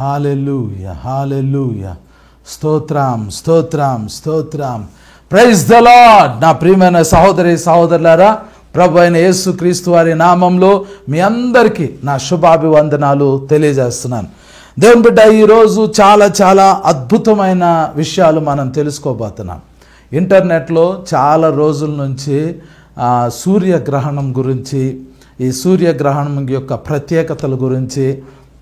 హల్లెలూయా, హల్లెలూయా. స్తోత్రం, స్తోత్రం, స్తోత్రం. Praise the Lord. నా ప్రియమైన సహోదరి సహోదరులారా, ప్రభు అయిన యేసు క్రీస్తు వారి నామంలో మీ అందరికీ నా శుభాభివందనాలు తెలియజేస్తున్నాను. దేవుని బిడ్డ, ఈరోజు చాలా చాలా అద్భుతమైన విషయాలు మనం తెలుసుకోబోతున్నాం. ఇంటర్నెట్లో చాలా రోజుల నుంచి సూర్యగ్రహణం గురించి, ఈ సూర్యగ్రహణం యొక్క ప్రత్యేకతల గురించి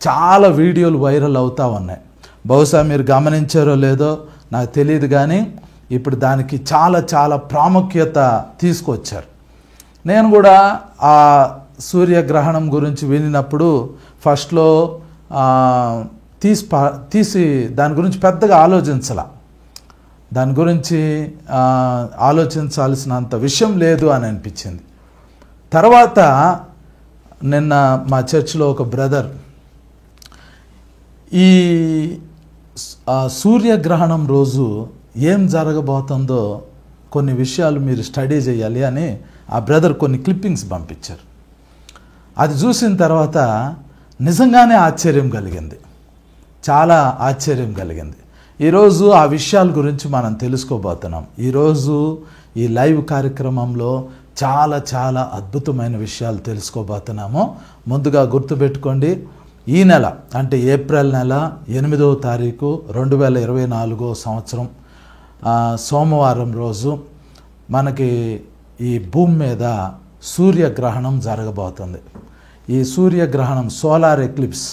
చాలా వీడియోలు వైరల్ అవుతూ ఉన్నాయి. బహుశా మీరు గమనించారో లేదో నాకు తెలియదు, కానీ ఇప్పుడు దానికి చాలా చాలా ప్రాముఖ్యత తీసుకొచ్చారు. నేను కూడా ఆ సూర్యగ్రహణం గురించి వినినప్పుడు ఫస్ట్లో తీసి దాని గురించి పెద్దగా దాని గురించి ఆలోచించాల్సినంత విషయం లేదు అని అనిపించింది. తర్వాత నిన్న మా చర్చిలో ఒక బ్రదర్ ఈ సూర్యగ్రహణం రోజు ఏం జరగబోతుందో కొన్ని విషయాలు మీరు స్టడీ చేయాలి అని ఆ బ్రదర్ కొన్ని క్లిప్పింగ్స్ పంపించారు. అది చూసిన తర్వాత నిజంగానే ఆశ్చర్యం కలిగింది, చాలా ఆశ్చర్యం కలిగింది. ఈరోజు ఆ విషయాల గురించి మనం తెలుసుకోబోతున్నాం. ఈరోజు ఈ లైవ్ కార్యక్రమంలో చాలా చాలా అద్భుతమైన విషయాలు తెలుసుకోబోతున్నాము. ముందుగా గుర్తుపెట్టుకోండి, ఈ నెల అంటే ఏప్రిల్ నెల 8వ తారీఖు 2024 సంవత్సరం సోమవారం రోజు మనకి ఈ భూమి మీద సూర్యగ్రహణం జరగబోతుంది. ఈ సూర్యగ్రహణం సోలార్ ఎక్లిప్స్,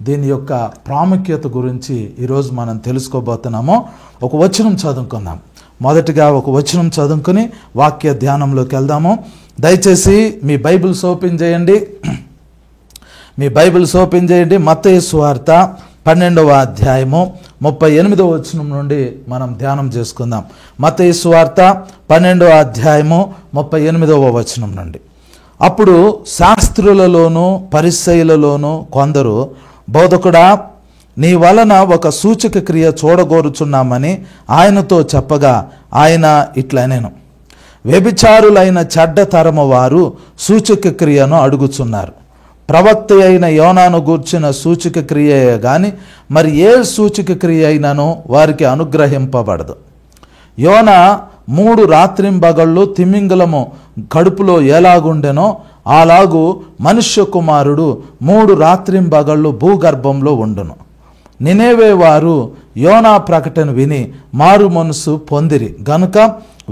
దీని యొక్క ప్రాముఖ్యత గురించి ఈరోజు మనం తెలుసుకోబోతున్నాము. ఒక వచనం చదువుకుందాం. మొదటిగా ఒక వచనం చదువుకుని వాక్య ధ్యానంలోకి వెళ్దాము. దయచేసి మీ బైబిల్స్ ఓపెన్ చేయండి. మత్తయి సువార్త 12వ అధ్యాయము 38వ వచనం నుండి మనం ధ్యానం చేసుకుందాం. మత్తయి సువార్త 12వ అధ్యాయము 38వ వచనం నుండి. అప్పుడు శాస్త్రులలోనూ పరిసయ్యులలోనూ కొందరు, బోధకుడా, నీ వలన ఒక సూచక క్రియ చూడగోరుచున్నామని ఆయనతో చెప్పగా ఆయన ఇట్లనెను, వ్యభిచారులైన చెడ్డ తరము వారు సూచక క్రియను అడుగుచున్నారు. ప్రవక్త అయిన యోనాను గూర్చిన సూచక క్రియయే గాని మరి ఏ సూచక క్రియ అయినను వారికి అనుగ్రహింపబడదు. యోన 3 రాత్రింబగళ్ళు తిమింగలము కడుపులో ఎలాగుండెనో అలాగూ మనుష్య కుమారుడు 3 రాత్రింబగళ్ళు భూగర్భంలో ఉండును. నినేవే వారు యోనా ప్రకటన విని మారు మనసు పొందిరి గనుక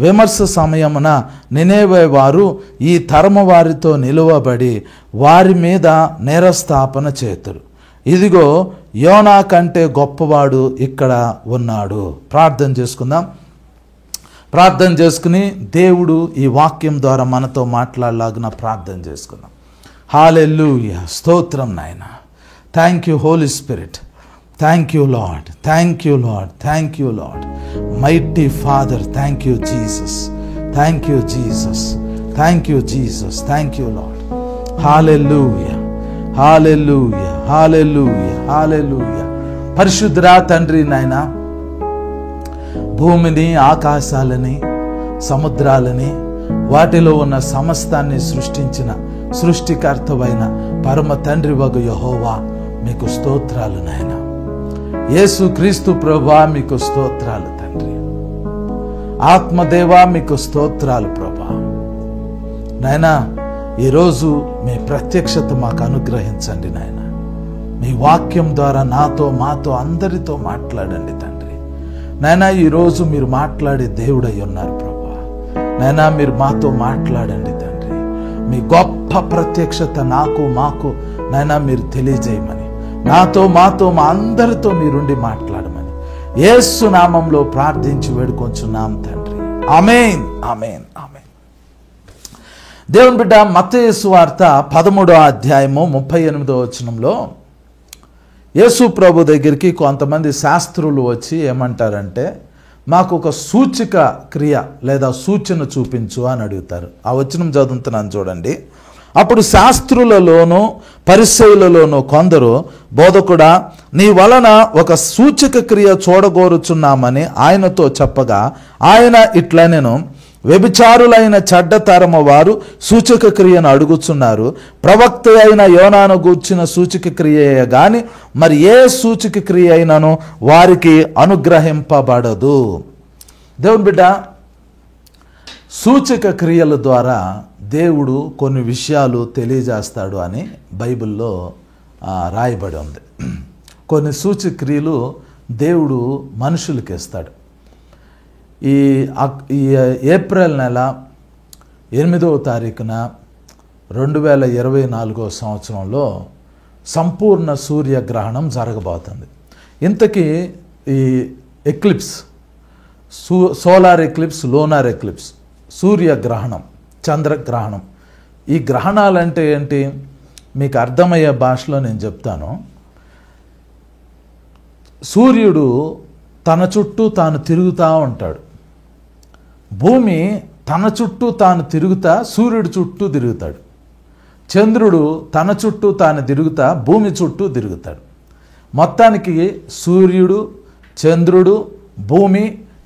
విమర్శ సమయమున నినేవే వారు ఈ తరము వారితో నిలువబడి వారి మీద నేరస్థాపన చేతురు. ఇదిగో యోనా కంటే గొప్పవాడు ఇక్కడ ఉన్నాడు. ప్రార్థన చేసుకుందాం. ప్రార్థన చేసుకుని దేవుడు ఈ వాక్యం ద్వారా మనతో మాట్లాడలాగున ప్రార్థన చేసుకుందాం. హల్లెలూయా, స్తోత్రం నాయనా. Thank you Holy Spirit. Thank you Lord, thank you Lord, thank you Lord. Mighty Father, thank you Jesus, thank you Jesus, thank you Jesus, thank you Lord. Hallelujah, hallelujah, hallelujah, hallelujah. పరిశుద్ధుడా తండ్రి నాయనా, భూమిని ఆకాశాలని సముద్రాలని వాటిలో ఉన్న సమస్తాన్ని సృష్టించిన సృష్టికర్తవైన పరమ తండ్రి వగు యెహోవా మీకు స్తోత్రాలు నాయనా. యేసు క్రీస్తు ప్రభువా మీకు స్తోత్రాలు తండ్రి. ఆత్మదేవా మీకు స్తోత్రాలు ప్రభా. నాయనా, ఈరోజు మీ ప్రత్యక్షత మాకు అనుగ్రహించండి నాయన. మీ వాక్యం ద్వారా నాతో మాతో అందరితో మాట్లాడండి తండ్రి. నాయనా, ఈరోజు మీరు మాట్లాడే దేవుడై ఉన్నారు ప్రభా. నాయనా, మీరు మాతో మాట్లాడండి తండ్రి. మీ గొప్ప ప్రత్యక్షత నాకు మాకు నాయనా మీరు తెలియజేయమని, నాతో మాతో మా అందరితో మీరుండి మాట్లాడమని యేసు నామంలో ప్రార్థించి వేడుకొంచున్నాం తండ్రి. ఆమేన్, ఆమేన్, ఆమేన్. దేవుని బిడ్డ, మత్తయి సువార్త 13వ అధ్యాయము 38వ వచనంలో యేసు ప్రభు దగ్గరికి కొంతమంది శాస్త్రులు వచ్చి ఏమంటారంటే, మాకు ఒక సూచిక క్రియ లేదా సూచన చూపించు అని అడుగుతారు. ఆ వచనం చదువుతున్నాను చూడండి. అప్పుడు శాస్త్రులలోనూ పరిసయ్యులలోనూ కొందరు, బోధకుడా, నీ వలన ఒక సూచక క్రియ చూడగోరుచున్నామని ఆయనతో చెప్పగా ఆయన ఇట్లనెను, వ్యభిచారులైన చెడ్డతరము వారు సూచక క్రియను అడుగుచున్నారు. ప్రవక్త అయిన యోనాను గూర్చిన సూచక క్రియయే గాని మరి ఏ సూచక క్రియ అయినను వారికి అనుగ్రహింపబడదు. దేవుని బిడ్డ, సూచక క్రియల ద్వారా దేవుడు కొన్ని విషయాలు తెలియజేస్తాడు అని బైబిల్లో రాయబడి ఉంది. కొన్ని సూచక క్రియలు దేవుడు మనుషులకి ఇస్తాడు. ఈ ఏప్రిల్ నెల 8వ తారీఖున 2024 సంవత్సరంలో సంపూర్ణ సూర్యగ్రహణం జరగబోతుంది. ఇంతకీ ఈ eclipse, solar eclipse, lunar eclipse, సూర్యగ్రహణం, చంద్రగ్రహణం, ఈ గ్రహణాలంటే ఏంటి మీకు అర్థమయ్యే భాషలో నేను చెప్తాను. సూర్యుడు తన చుట్టూ తాను తిరుగుతూ ఉంటాడు. భూమి తన చుట్టూ తాను తిరుగుతా సూర్యుడి చుట్టూ తిరుగుతాడు. చంద్రుడు తన చుట్టూ తాను తిరుగుతా భూమి చుట్టూ తిరుగుతాడు. మొత్తానికి సూర్యుడు, చంద్రుడు, భూమి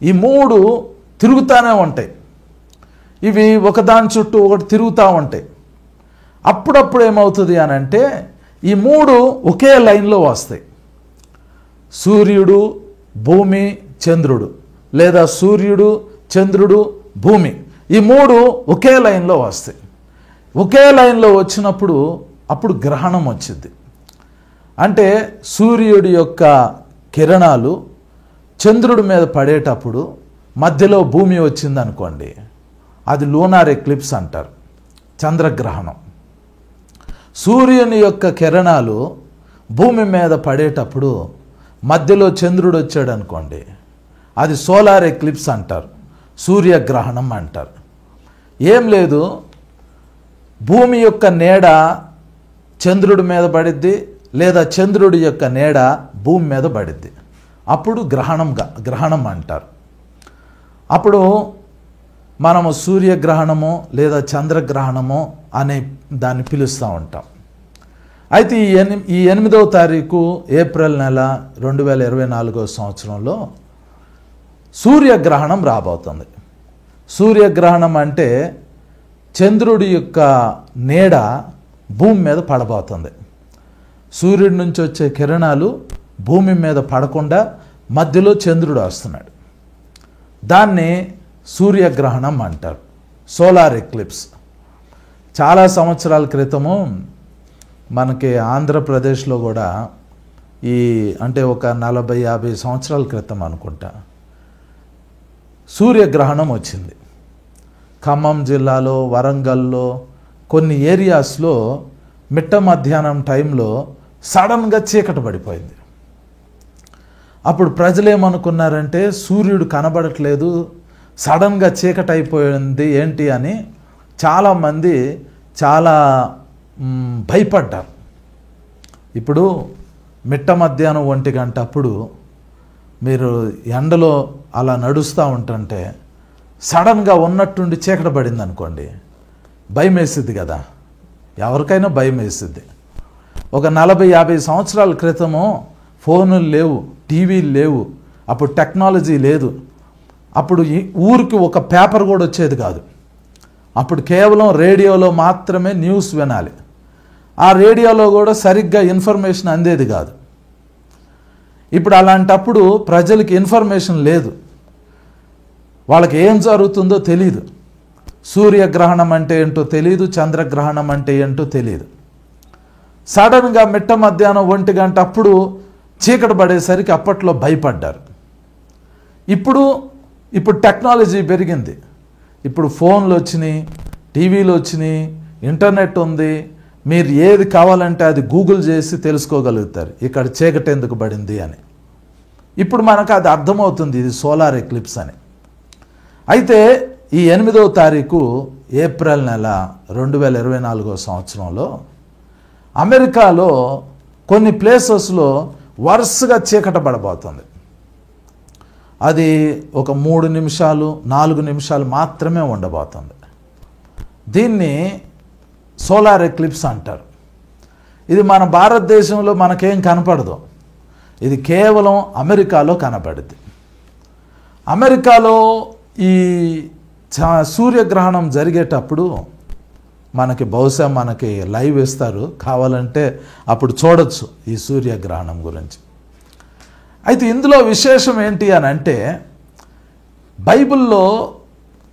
ఈ మూడు తిరుగుతూనే ఉంటాయి. ఇవి ఒకదాని చుట్టూ ఒకటి తిరుగుతూ ఉంటాయి. అప్పుడప్పుడు ఏమవుతుంది అని అంటే ఈ మూడు ఒకే లైన్లో వస్తాయి. సూర్యుడు, భూమి, చంద్రుడు, లేదా సూర్యుడు, చంద్రుడు, భూమి, ఈ మూడు ఒకే లైన్లో వస్తాయి. ఒకే లైన్లో వచ్చినప్పుడు అప్పుడు గ్రహణం వచ్చింది. అంటే సూర్యుడి యొక్క కిరణాలు చంద్రుడి మీద పడేటప్పుడు మధ్యలో భూమి వచ్చింది అనుకోండి, అది లూనార్ ఎక్లిప్స్ అంటారు, చంద్రగ్రహణం. సూర్యుని యొక్క కిరణాలు భూమి మీద పడేటప్పుడు మధ్యలో చంద్రుడు వచ్చాడు అనుకోండి, అది సోలార్ ఎక్లిప్స్ అంటారు, సూర్యగ్రహణం అంటారు. ఏం లేదు, భూమి యొక్క నీడ చంద్రుడి మీద పడిద్ది, లేదా చంద్రుడి యొక్క నీడ భూమి మీద పడిద్ది, అప్పుడు గ్రహణం అంటారు. అప్పుడు మనము సూర్యగ్రహణము లేదా చంద్రగ్రహణము అనే దాన్ని పిలుస్తూ ఉంటాం. అయితే ఈ 8వ తారీఖు ఏప్రిల్ నెల 2024 సంవత్సరంలో సూర్యగ్రహణం రాబోతుంది. సూర్యగ్రహణం అంటే చంద్రుడి యొక్క నీడ భూమి మీద పడబోతుంది. సూర్యుడి నుంచి వచ్చే కిరణాలు భూమి మీద పడకుండా మధ్యలో చంద్రుడు వస్తున్నాడు. దాన్ని సూర్యగ్రహణం అంటారు, సోలార్ ఎక్లిప్స్. చాలా సంవత్సరాల క్రితము మనకి ఆంధ్రప్రదేశ్లో కూడా అంటే ఒక 40-50 సంవత్సరాల క్రితం అనుకుంటా సూర్యగ్రహణం వచ్చింది. ఖమ్మం జిల్లాలో, వరంగల్లో కొన్ని ఏరియాస్లో మిట్ట మధ్యాహ్నం టైంలో సడన్గా చీకటి పడిపోయింది. అప్పుడు ప్రజలు ఏమనుకున్నారంటే సూర్యుడు కనబడట్లేదు, సడన్గా చీకటి అయిపోయింది ఏంటి అని చాలామంది చాలా భయపడ్డారు. ఇప్పుడు మిట్ట మధ్యాహ్నం 1 గంట అప్పుడు మీరు ఎండలో అలా నడుస్తూ ఉంటుంటే సడన్గా ఉన్నట్టుండి చీకటి పడింది అనుకోండి, భయం వేసిద్ది కదా, ఎవరికైనా భయం వేసిద్ది. ఒక 40-50 సంవత్సరాల క్రితము ఫోనులు లేవు, టీవీలు లేవు, అప్పుడు టెక్నాలజీ లేదు. అప్పుడు ఊరికి ఒక పేపర్ కూడా వచ్చేది కాదు. అప్పుడు కేవలం రేడియోలో మాత్రమే న్యూస్ వినాలి. ఆ రేడియోలో కూడా సరిగ్గా ఇన్ఫర్మేషన్ అందేది కాదు. ఇప్పుడు అలాంటప్పుడు ప్రజలకి ఇన్ఫర్మేషన్ లేదు, వాళ్ళకి ఏం జరుగుతుందో తెలియదు. సూర్యగ్రహణం అంటే ఏంటో తెలియదు, చంద్రగ్రహణం అంటే ఏంటో తెలియదు. సడన్గా మిట్ట మధ్యాహ్నం 1 గంట అప్పుడు చీకటి పడేసరికి అప్పట్లో భయపడ్డారు. ఇప్పుడు టెక్నాలజీ పెరిగింది. ఇప్పుడు ఫోన్లు వచ్చినాయి, టీవీలు వచ్చినాయి, ఇంటర్నెట్ ఉంది. మీరు ఏది కావాలంటే అది గూగుల్ చేసి తెలుసుకోగలుగుతారు ఇక్కడ చీకటి ఎందుకు పడింది అని. ఇప్పుడు మనకు అది అర్థమవుతుంది, ఇది సోలార్ ఎక్లిప్స్ అని. అయితే ఈ 8వ తారీఖు ఏప్రిల్ నెల 2024 సంవత్సరంలో అమెరికాలో కొన్ని ప్లేసెస్లో వరుసగా చీకటి పడబోతుంది. అది ఒక 3 నిమిషాలు 4 నిమిషాలు మాత్రమే ఉండబోతుంది. దీన్ని సోలార్ ఎక్లిప్స్ అంటారు. ఇది మన భారతదేశంలో మనకేం కనపడదు, ఇది కేవలం అమెరికాలో కనపడుద్ది. అమెరికాలో ఈ సూర్యగ్రహణం జరిగేటప్పుడు బహుశా మనకి లైవ్ ఇస్తారు, కావాలంటే అప్పుడు చూడొచ్చు ఈ సూర్యగ్రహణం గురించి. అయితే ఇందులో విశేషం ఏంటి అని అంటే, బైబిల్లో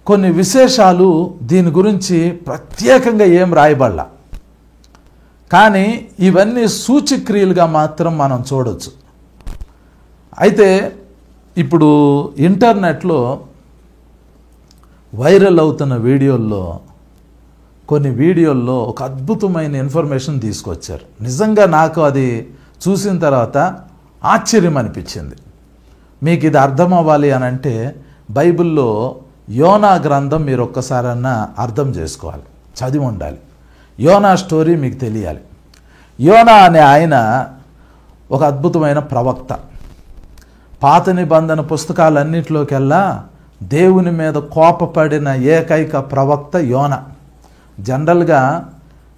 కొన్ని విశేషాలు దీని గురించి ప్రత్యేకంగా ఏం రాయబడలా, కానీ ఇవన్నీ సూచక్రియలుగా మాత్రం మనం చూడొచ్చు. అయితే ఇప్పుడు ఇంటర్నెట్లో వైరల్ అవుతున్న కొన్ని వీడియోల్లో ఒక అద్భుతమైన ఇన్ఫర్మేషన్ తీసుకొచ్చారు. నిజంగా నాకు అది చూసిన తర్వాత ఆశ్చర్యం అనిపించింది. మీకు ఇది అర్థం అవ్వాలి అని అంటే బైబిల్లో యోనా గ్రంథం మీరు ఒక్కసారన్నా అర్థం చేసుకోవాలి, చదివి ఉండాలి. యోనా స్టోరీ మీకు తెలియాలి. యోనా అనే ఆయన ఒక అద్భుతమైన ప్రవక్త. పాత నిబంధన పుస్తకాలన్నింటిలోకెల్లా దేవుని మీద కోపపడిన ఏకైక ప్రవక్త యోనా. జనరల్గా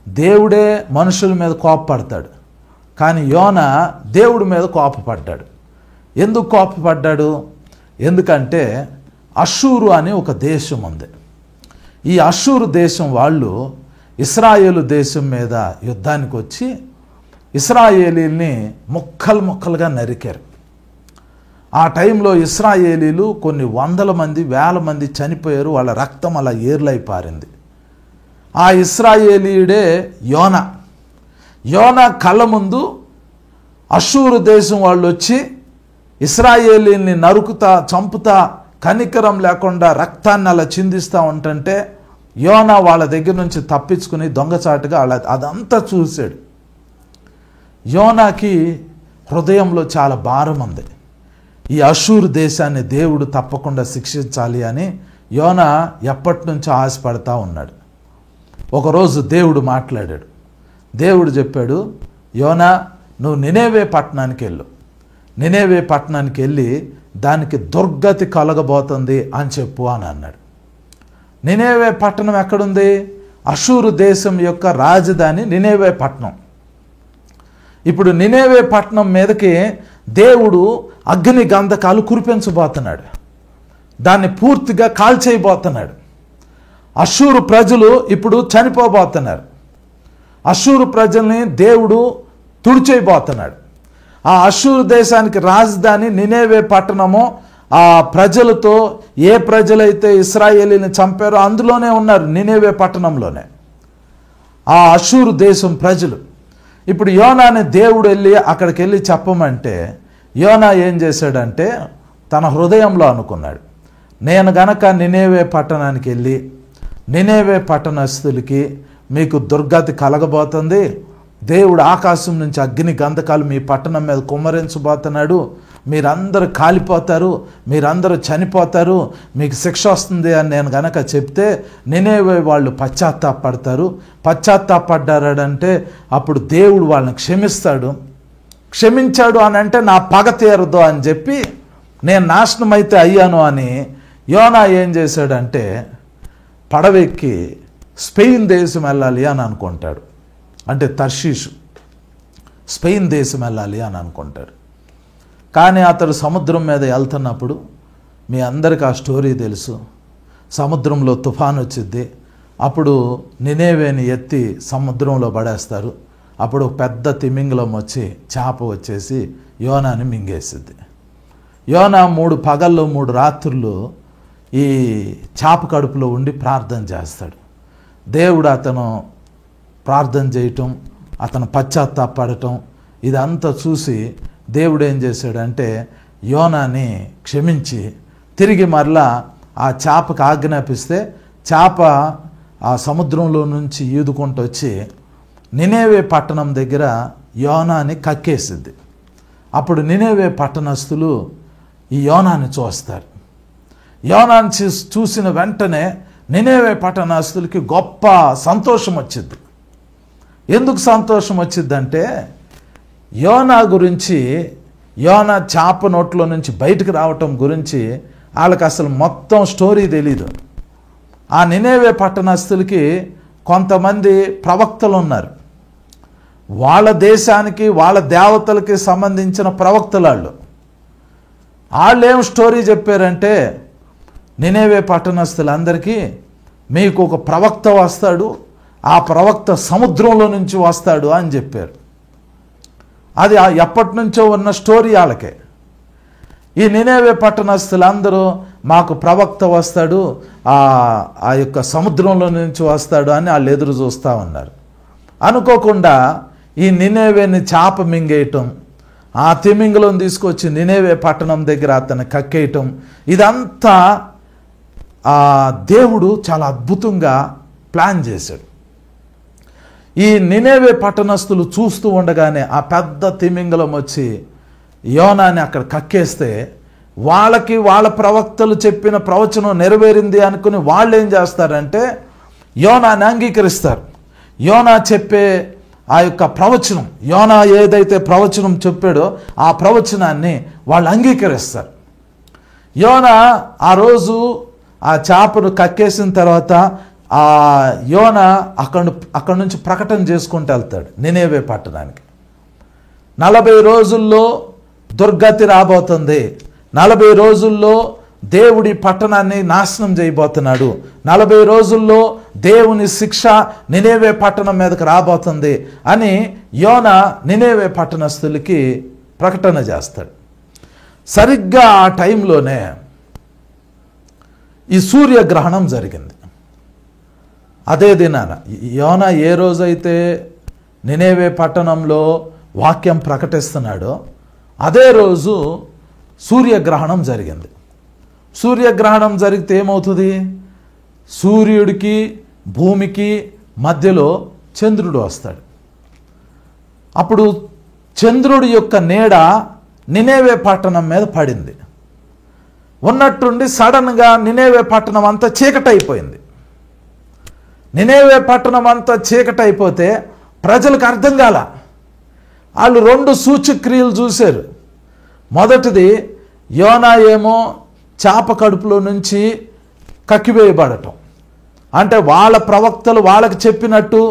దేవుడే మనుషుల మీద కోపపడతాడు, కానీ యోనా దేవుడి మీద కోపపడ్డాడు. ఎందుకు కోపపడ్డాడు? ఎందుకంటే అషూరు అని ఒక దేశం ఉంది. ఈ అషూరు దేశం వాళ్ళు ఇశ్రాయేలు దేశం మీద యుద్ధానికి వచ్చి ఇశ్రాయేలీల్ని ముక్కలుగా నరికారు. ఆ టైంలో ఇశ్రాయేలీలు కొన్ని వందల మంది, వేల మంది చనిపోయారు. వాళ్ళ రక్తం అలా ఏర్లై పారింది. ఆ ఇశ్రాయేలీయుడే యోనా. యోనా కళ్ళ ముందు అషూరు దేశం వాళ్ళు వచ్చి ఇశ్రాయేలీల్ని నరుకుతా, చంపుతా, కనికరం లేకుండా రక్తాన్ని అలా చిందిస్తూ ఉంటుంటే యోనా వాళ్ళ దగ్గర నుంచి తప్పించుకుని దొంగచాటుగా అదంతా చూశాడు. యోనాకి హృదయంలో చాలా భారం ఉంది. ఈ అషూరు దేశాన్ని దేవుడు తప్పకుండా శిక్షించాలి అని యోనా ఎప్పటి నుంచో ఆశపడతా ఉన్నాడు. ఒకరోజు దేవుడు మాట్లాడాడు. దేవుడు చెప్పాడు, యోనా నువ్వు నినేవే పట్టణానికి వెళ్ళు. నినేవే పట్టణానికి వెళ్ళి దానికి దుర్గతి కలగబోతుంది అని చెప్పు అని అన్నాడు. నినేవే పట్టణం ఎక్కడుంది? అషూరు దేశం యొక్క రాజధాని నినేవే పట్టణం. ఇప్పుడు నినేవే పట్టణం మీదకి దేవుడు అగ్ని గంధకాలు కురిపించబోతున్నాడు. దాన్ని పూర్తిగా కాల్చేయబోతున్నాడు. అషూరు ప్రజలు ఇప్పుడు చనిపోబోతున్నారు. అషూరు ప్రజల్ని దేవుడు తుడిచేయబోతున్నాడు. ఆ అషూరు దేశానికి రాజధాని నినేవే పట్టణము. ఆ ప్రజలతో ఏ ప్రజలైతే ఇశ్రాయేలీని చంపారో అందులోనే ఉన్నారు, నినేవే పట్టణంలోనే ఆ అషూరు దేశం ప్రజలు. ఇప్పుడు యోనాని దేవుడు అక్కడికి వెళ్ళి చెప్పమంటే యోనా ఏం చేశాడంటే తన హృదయంలో అనుకున్నాడు, నేను గనక నినేవే పట్టణానికి వెళ్ళి నినేవే పట్టణస్థులకి మీకు దుర్గతి కలగబోతుంది, దేవుడు ఆకాశం నుంచి అగ్ని గంధకాలు మీ పట్టణం మీద కుమ్మరించబోతున్నాడు, మీరందరూ కాలిపోతారు, మీరందరూ చనిపోతారు, మీకు శిక్ష వస్తుంది అని నేను గనక చెప్తే నినేవే వాళ్ళు పశ్చాత్తాపడతారు. పశ్చాత్తాపడ్డారంటే అప్పుడు దేవుడు వాళ్ళని క్షమిస్తాడు. క్షమించాడు అని అంటే నా పగ తీరదు అని చెప్పి నేను నాశనం అయితే అయ్యాను అని యోనా ఏం చేశాడంటే పడవెక్కి స్పెయిన్ దేశం వెళ్ళాలి అని అనుకుంటాడు. అంటే తర్షీషు, స్పెయిన్ దేశం వెళ్ళాలి అని అనుకుంటాడు. కానీ అతడు సముద్రం మీద వెళ్తున్నప్పుడు మీ అందరికీ ఆ స్టోరీ తెలుసు. సముద్రంలో తుఫాను వచ్చింది. అప్పుడు నినేవేని ఎత్తి సముద్రంలో పడేస్తారు. అప్పుడు పెద్ద తిమింగలం వచ్చి చేప వచ్చేసి యోనాని మింగేసిద్ది. యోనా 3 పగళ్ళు 3 రాత్రులు ఈ చేప కడుపులో ఉండి ప్రార్థన చేస్తాడు. దేవుడు అతను ప్రార్థన చేయటం, అతను పశ్చాత్తాపడటం ఇదంతా చూసి దేవుడు ఏం చేశాడంటే యోనాని క్షమించి తిరిగి మరలా ఆ చేపకు ఆజ్ఞాపిస్తే చేప ఆ సముద్రంలో నుంచి ఈదుకుంటూ వచ్చి నినేవే పట్టణం దగ్గర యోనాని కక్కేసిద్ది. అప్పుడు నినేవే పట్టణస్థులు ఈ యోనాని చూస్తారు. యోనాని చూసిన వెంటనే నినేవే పట్టణస్థులకి గొప్ప సంతోషం వచ్చింది. ఎందుకు సంతోషం వచ్చిందంటే యోనా గురించి, యోనా చేప నోట్లో నుంచి బయటకు రావటం గురించి వాళ్ళకి అసలు మొత్తం స్టోరీ తెలీదు. ఆ నినేవే పట్టణస్థులకి కొంతమంది ప్రవక్తలు ఉన్నారు. వాళ్ళ దేశానికి వాళ్ళ దేవతలకి సంబంధించిన ప్రవక్తలు వాళ్ళు ఏం స్టోరీ చెప్పారంటే నినేవే పట్టణస్థులందరికీ మీకు ఒక ప్రవక్త వస్తాడు, ఆ ప్రవక్త సముద్రంలో నుంచి వస్తాడు అని చెప్పారు. అది ఎప్పటి నుంచో ఉన్న స్టోరీ వాళ్ళకే. ఈ నినేవే పట్టణస్థులందరూ మాకు ప్రవక్త వస్తాడు, ఆ యొక్క సముద్రంలో నుంచి వస్తాడు అని వాళ్ళు ఎదురు చూస్తూ ఉన్నారు. అనుకోకుండా ఈ నినేవేని చాప మింగేయటం, ఆ తిమింగలం తీసుకొచ్చి నినేవే పట్టణం దగ్గర అతన్ని కక్కేయటం, ఇదంతా దేవుడు చాలా అద్భుతంగా ప్లాన్ చేశాడు. ఈ నినేవే పట్టణస్థులు చూస్తూ ఉండగానే ఆ పెద్ద తిమింగలం వచ్చి యోనాని అక్కడ కక్కేస్తే వాళ్ళకి వాళ్ళ ప్రవక్తలు చెప్పిన ప్రవచనం నెరవేరింది అనుకుని వాళ్ళు ఏం చేస్తారంటే యోనాని అంగీకరిస్తారు. యోనా చెప్పే ఆ యొక్క ప్రవచనం, యోనా ఏదైతే ప్రవచనం చెప్పాడో ఆ ప్రవచనాన్ని వాళ్ళు అంగీకరిస్తారు. యోనా ఆ రోజు ఆ చేపను కక్కేసిన తర్వాత ఆ యోనా అక్కడి నుంచి ప్రకటన చేసుకుంటూ వెళ్తాడు నినేవే పట్టణానికి. 40 రోజుల్లో దుర్గతి రాబోతుంది, 40 రోజుల్లో దేవుడి పట్టణాన్ని నాశనం చేయబోతున్నాడు, 40 రోజుల్లో దేవుని శిక్ష నినేవే పట్టణం మీదకి రాబోతుంది అని యోనా నినేవే పట్టణస్థులకి ప్రకటన చేస్తాడు. సరిగ్గా ఆ టైంలోనే ఈ సూర్యగ్రహణం జరిగింది. అదే దినాన యోనా ఏ రోజైతే నినేవే పట్టణంలో వాక్యం ప్రకటిస్తున్నాడో అదే రోజు సూర్యగ్రహణం జరిగింది. సూర్యగ్రహణం జరిగితే ఏమవుతుంది? సూర్యుడికి భూమికి మధ్యలో చంద్రుడు వస్తాడు. అప్పుడు చంద్రుడి యొక్క నీడ నినేవే పట్టణం మీద పడింది. ఉన్నట్టుండి సడన్గా నినేవే పట్టణం అంతా చీకటైపోయింది. నినేవే పట్టణం అంతా చీకటైపోతే ప్రజలకు అర్థం కాల. వాళ్ళు 2 సూచక్రియలు చూశారు. మొదటిది యోనా ఏమో చాప కడుపులో నుంచి కక్కివేయబడటం, అంటే వాళ్ళ ప్రవక్తలు వాళ్ళకి చెప్పినట్టు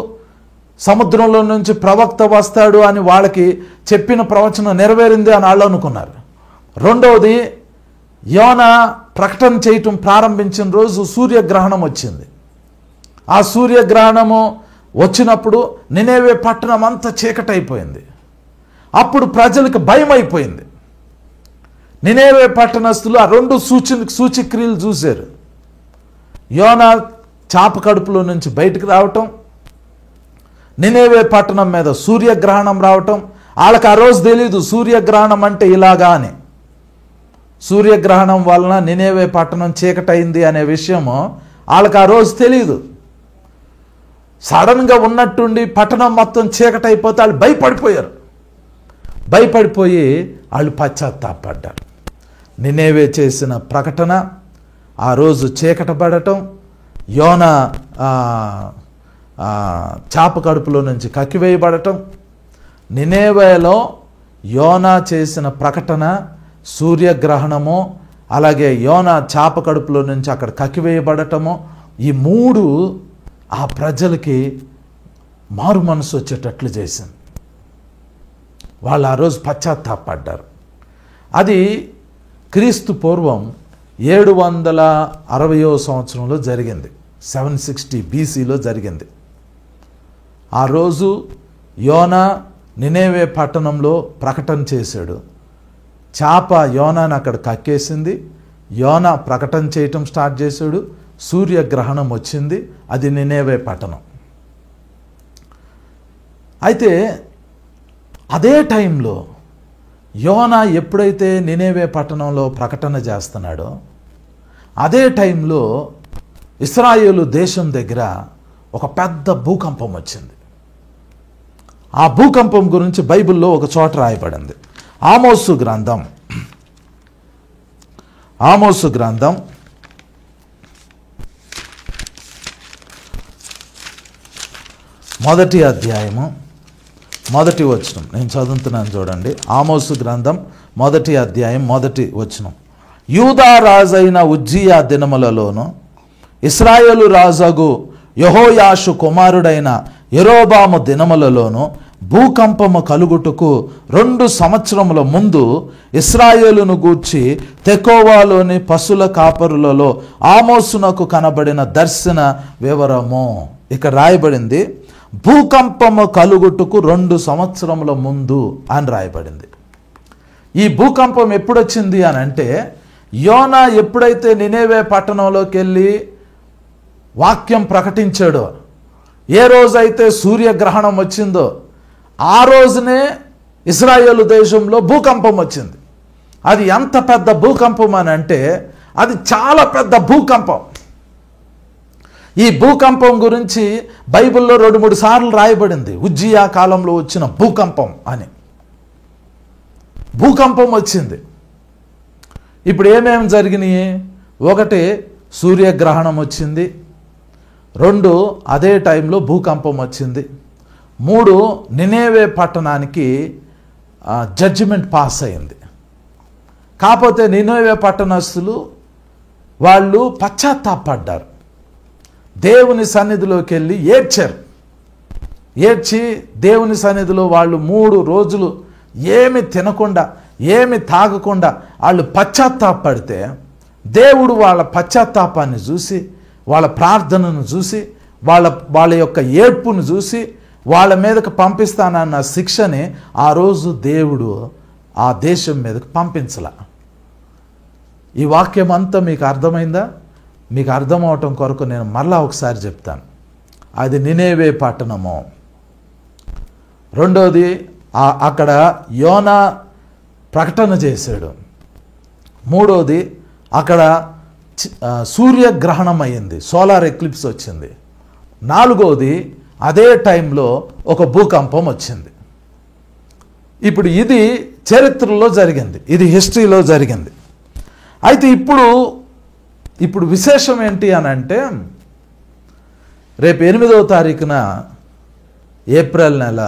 సముద్రంలో నుంచి ప్రవక్త వస్తాడు అని వాళ్ళకి చెప్పిన ప్రవచనం నెరవేరింది అని వాళ్ళు అనుకున్నారు. రెండవది యోనా ప్రకటన చేయటం ప్రారంభించిన రోజు సూర్యగ్రహణం వచ్చింది. ఆ సూర్యగ్రహణము వచ్చినప్పుడు నినేవే పట్టణం అంతా చీకటైపోయింది. అప్పుడు ప్రజలకు భయం అయిపోయింది. నినేవే పట్టణస్థులు ఆ 2 సూచక్రియలు చూశారు. యోనా చాప కడుపులో నుంచి బయటకు రావటం, నినేవే పట్టణం మీద సూర్యగ్రహణం రావటం. వాళ్ళకి ఆ రోజు తెలీదు సూర్యగ్రహణం అంటే ఇలాగా అని. సూర్యగ్రహణం వలన నినేవే పట్టణం చీకటైంది అనే విషయము వాళ్ళకి ఆ రోజు తెలీదు. సడన్గా ఉన్నట్టుండి పట్టణం మొత్తం చీకటైపోతే వాళ్ళు భయపడిపోయారు. భయపడిపోయి వాళ్ళు పశ్చాత్తాపడ్డారు. నినేవే చేసిన ప్రకటన ఆ రోజు చీకటపడటం, యోనా చాప కడుపులో నుంచి కక్కివేయబడటం, నినేవేలో యోనా చేసిన ప్రకటన, సూర్యగ్రహణము, అలాగే యోనా చాప కడుపులో నుంచి అక్కడ కక్కివేయబడటము, ఈ 3 ఆ ప్రజలకి మారు మనసు వచ్చేటట్లు చేసింది. వాళ్ళు ఆ రోజు పశ్చాత్తాపడ్డారు. అది క్రీస్తు పూర్వం 760వ సంవత్సరంలో జరిగింది. 760 BCలో జరిగింది. ఆ రోజు యోనా నినేవే పట్టణంలో ప్రకటన చేశాడు. చాప యోనాని అక్కడ కక్కేసింది. యోనా ప్రకటన చేయటం స్టార్ట్ చేశాడు. సూర్యగ్రహణం వచ్చింది. అది నినేవే పట్టణం. అయితే అదే టైంలో యోనా ఎప్పుడైతే నినేవే పట్టణంలో ప్రకటన చేస్తున్నాడో అదే టైంలో ఇశ్రాయేలు దేశం దగ్గర ఒక పెద్ద భూకంపం వచ్చింది. ఆ భూకంపం గురించి బైబిల్లో ఒక చోట రాయబడింది. ఆమోసు గ్రంథం 1వ అధ్యాయము 1వ వచనం నేను చదువుతున్నాను చూడండి. ఆమోసు గ్రంథం 1వ అధ్యాయం 1వ వచనం. యూదా రాజైన ఉజ్జియా దినములలోను ఇశ్రాయేలు రాజగు యెహోయాషు కుమారుడైన యెరోబాము దినములలోను భూకంపము కలుగుటకు 2 సంవత్సరముల ముందు ఇశ్రాయేలును గూర్చి తెకోవాలోని పశుల కాపరులలో ఆమోసునకు కనబడిన దర్శన వివరము. ఇక్కడ రాయబడింది భూకంపము కలుగుటకు 2 సంవత్సరముల ముందు అని రాయబడింది. ఈ భూకంపం ఎప్పుడు వచ్చింది అని అంటే, యోనా ఎప్పుడైతే నినేవే పట్టణంలోకి వెళ్ళి వాక్యం ప్రకటించాడో, ఏ రోజైతే సూర్యగ్రహణం వచ్చిందో ఆ రోజునే ఇశ్రాయేలు దేశంలో భూకంపం వచ్చింది. అది ఎంత పెద్ద భూకంపం అని అంటే, అది చాలా పెద్ద భూకంపం. ఈ భూకంపం గురించి బైబిల్లో 2-3 సార్లు రాయబడింది. ఉజ్జియా కాలంలో వచ్చిన భూకంపం అని. భూకంపం వచ్చింది. ఇప్పుడు ఏమేమి జరిగినాయి? 1 సూర్యగ్రహణం వచ్చింది. 2 అదే టైంలో భూకంపం వచ్చింది. 3 నినేవే పట్టణానికి జడ్జిమెంట్ పాస్ అయింది. కాకపోతే నినేవే పట్టణస్తులు వాళ్ళు పశ్చాత్తాపడ్డారు. దేవుని సన్నిధిలోకి వెళ్ళి ఏడ్చారు. ఏడ్చి దేవుని సన్నిధిలో వాళ్ళు 3 రోజులు ఏమి తినకుండా ఏమి తాగకుండా వాళ్ళు పశ్చాత్తాపడితే, దేవుడు వాళ్ళ పశ్చాత్తాపాన్ని చూసి, వాళ్ళ ప్రార్థనను చూసి, వాళ్ళ యొక్క ఏడ్పును చూసి వాళ్ళ మీదకు పంపిస్తానన్న శిక్షని ఆ రోజు దేవుడు ఆ దేశం మీదకు పంపించలా. ఈ వాక్యం అంతా మీకు అర్థమైందా? మీకు అర్థమవటం కొరకు నేను మరలా ఒకసారి చెప్తాను. అది నినేవే పట్టణము. 2వది అక్కడ యోనా ప్రకటన చేశాడు. 3వది అక్కడ సూర్యగ్రహణం అయ్యింది, సోలార్ ఎక్లిప్స్ వచ్చింది. 4వది అదే టైంలో ఒక భూకంపం వచ్చింది. ఇప్పుడు ఇది చరిత్రలో జరిగింది, ఇది హిస్టరీలో జరిగింది. అయితే ఇప్పుడు విశేషం ఏంటి అని అంటే, రేపు 8వ తారీఖున ఏప్రిల్ నెల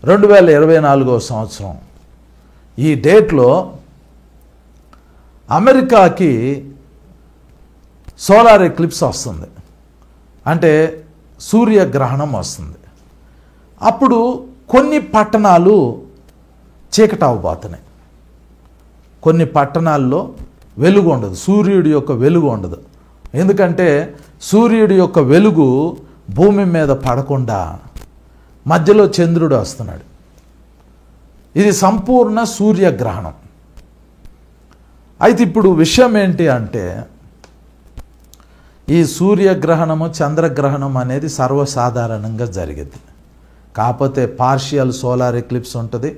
2024 సంవత్సరం ఈ డేట్లో అమెరికాకి సోలార్ ఎక్లిప్స్ వస్తుంది, అంటే సూర్యగ్రహణం వస్తుంది. అప్పుడు కొన్ని పట్టణాలు చీకటి అవబోతున్నాయి. కొన్ని పట్టణాల్లో వెలుగు ఉండదు, సూర్యుడి యొక్క వెలుగు ఉండదు. ఎందుకంటే సూర్యుడి యొక్క వెలుగు భూమి మీద పడకుండా మధ్యలో చంద్రుడు వస్తున్నాడు. ఇది సంపూర్ణ సూర్యగ్రహణం. అయితే ఇప్పుడు విషయం ఏంటి అంటే, ఈ సూర్యగ్రహణము చంద్రగ్రహణం అనేది సర్వసాధారణంగా జరిగింది. కాకపోతే పార్షియల్ సోలార్ ఎక్లిప్స్ ఉంటుంది,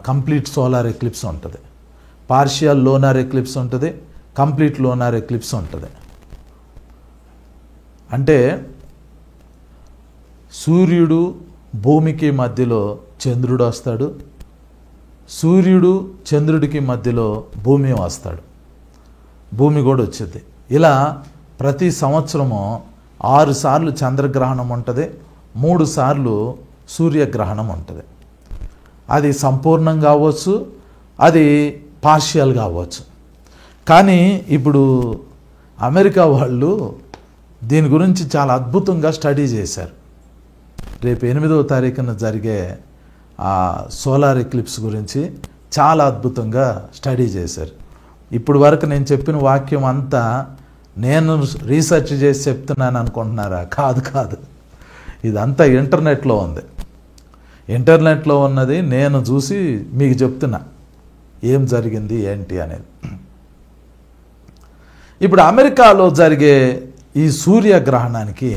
కంప్లీట్ సోలార్ ఎక్లిప్స్ ఉంటుంది. పార్షియల్ లోనార్ ఎక్లిప్స్ ఉంటుంది, కంప్లీట్ లోనార్ ఎక్లిప్స్ ఉంటుంది. అంటే సూర్యుడు భూమికి మధ్యలో చంద్రుడు వస్తాడు, సూర్యుడు చంద్రుడికి మధ్యలో భూమి వస్తాడు, భూమి కూడా వచ్చింది. ఇలా ప్రతి సంవత్సరము 6 సార్లు చంద్రగ్రహణం ఉంటుంది, 3 సార్లు సూర్యగ్రహణం ఉంటుంది. అది సంపూర్ణంగా అవ్వచ్చు, అది పార్షియల్గా అవ్వచ్చు. కానీ ఇప్పుడు అమెరికా వాళ్ళు దీని గురించి చాలా అద్భుతంగా స్టడీ చేశారు. రేపు 8వ తారీఖున జరిగే ఆ సోలార్ ఎక్లిప్స్ గురించి చాలా అద్భుతంగా స్టడీ చేశారు. ఇప్పుడు వరకు నేను చెప్పిన వాక్యం అంతా నేను రీసెర్చ్ చేసి చెప్తున్నాను అనుకుంటున్నారా? కాదు. ఇదంతా ఇంటర్నెట్లో ఉంది. ఇంటర్నెట్లో ఉన్నది నేను చూసి మీకు చెప్తున్నా ఏం జరిగింది ఏంటి అనేది. ఇప్పుడు అమెరికాలో జరిగే ఈ సూర్యగ్రహణానికి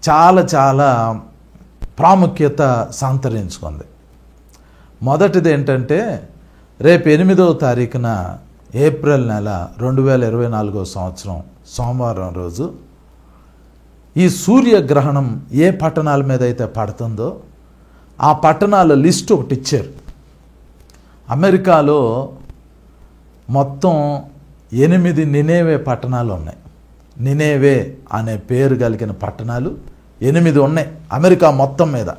చాలా ప్రాముఖ్యత సంతరించుకుంది. మొదటిది ఏంటంటే, రేపు 8వ తారీఖున ఏప్రిల్ నెల 2024 సంవత్సరం సోమవారం రోజు ఈ సూర్యగ్రహణం ఏ పట్టణాల మీద అయితే పడుతుందో ఆ పట్టణాల లిస్ట్ ఒకటి ఇచ్చారు. అమెరికాలో మొత్తం 8 నినేవే పట్టణాలు ఉన్నాయి. నినేవే అనే పేరు కలిగిన పట్టణాలు 8 ఉన్నాయి అమెరికా మొత్తం మీద.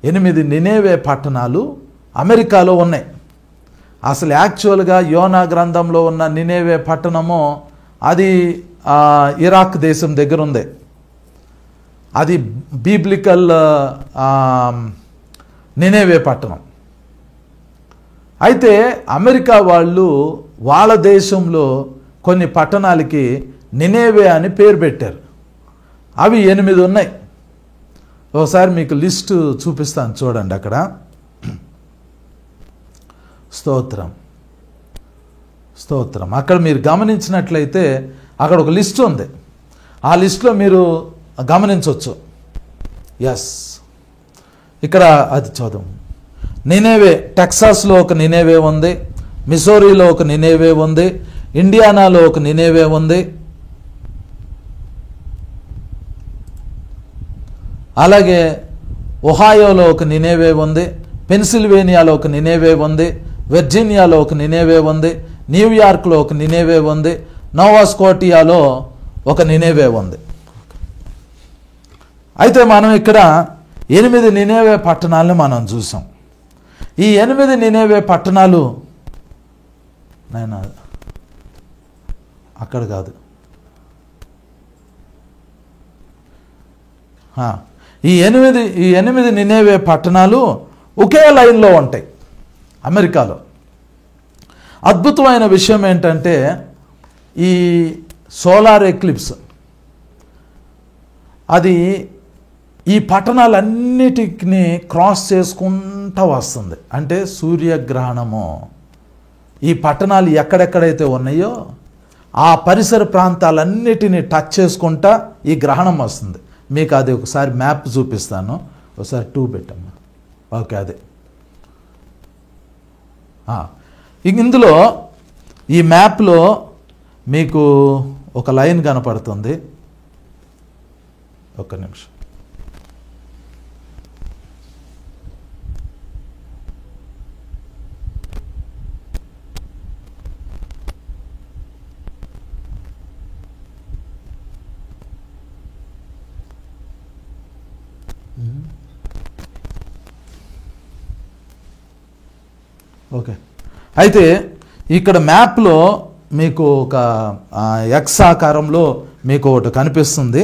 8 నినేవే పట్టణాలు అమెరికాలో ఉన్నాయి. అసలు యాక్చువల్గా యోనా గ్రంథంలో ఉన్న నినేవే పట్టణము అది ఇరాక్ దేశం దగ్గర ఉంది. అది బీబ్లికల్ నినేవే పట్టణం. అయితే అమెరికా వాళ్ళు వాళ్ళ దేశంలో కొన్ని పట్టణాలకి నినేవే అని పేరు పెట్టారు. అవి 8 ఉన్నాయి. ఒకసారి మీకు లిస్టు చూపిస్తాను చూడండి. అక్కడ స్తోత్రం స్తోత్రం. అక్కడ మీరు గమనించినట్లయితే అక్కడ ఒక లిస్ట్ ఉంది. ఆ లిస్టులో మీరు గమనించవచ్చు. ఎస్, ఇక్కడ అది చదువు. నినేవే, టెక్సాస్లో ఒక నినేవే ఉంది, మిసోరీలో ఒక నినేవే ఉంది, ఇండియానాలో ఒక నినేవే ఉంది, అలాగే ఒహాయోలో ఒక నినేవే ఉంది, పెన్సిల్వేనియాలో ఒక నినేవే ఉంది, వర్జీనియాలో ఒక నినేవే ఉంది, న్యూయార్క్లో ఒక నినేవే ఉంది, నోవాస్కోటియాలో ఒక నినేవే ఉంది. అయితే మనం ఇక్కడ 8 నినేవే పట్టణాలను మనం చూసాం. ఈ 8 నినేవే పట్టణాలు నేను అక్కడ కాదు, ఈ 8 నినేవే పట్టణాలు ఒకే లైన్లో ఉంటాయి అమెరికాలో. అద్భుతమైన విషయం ఏంటంటే ఈ సోలార్ ఎక్లిప్స్ అది ఈ పట్టణాలన్నిటిని క్రాస్ చేసుకుంటూ వస్తుంది. అంటే సూర్యగ్రహణము ఈ పట్టణాలు ఎక్కడెక్కడైతే ఉన్నాయో ఆ పరిసర ప్రాంతాలన్నిటిని టచ్ చేసుకుంటా ఈ గ్రహణం వస్తుంది. మీకు అది ఒకసారి మ్యాప్ చూపిస్తాను. ఒకసారి 2 పెట్టమ్మా. ఓకే, అదే ఇందులో ఈ మ్యాప్లో మీకు ఒక లైన్ కనపడుతుంది. ఒక్క నిమిషం. ఓకే, అయితే ఇక్కడ మ్యాప్లో మీకు ఒక ఎక్స్ ఆకారంలో మీకు ఒకటి కనిపిస్తుంది.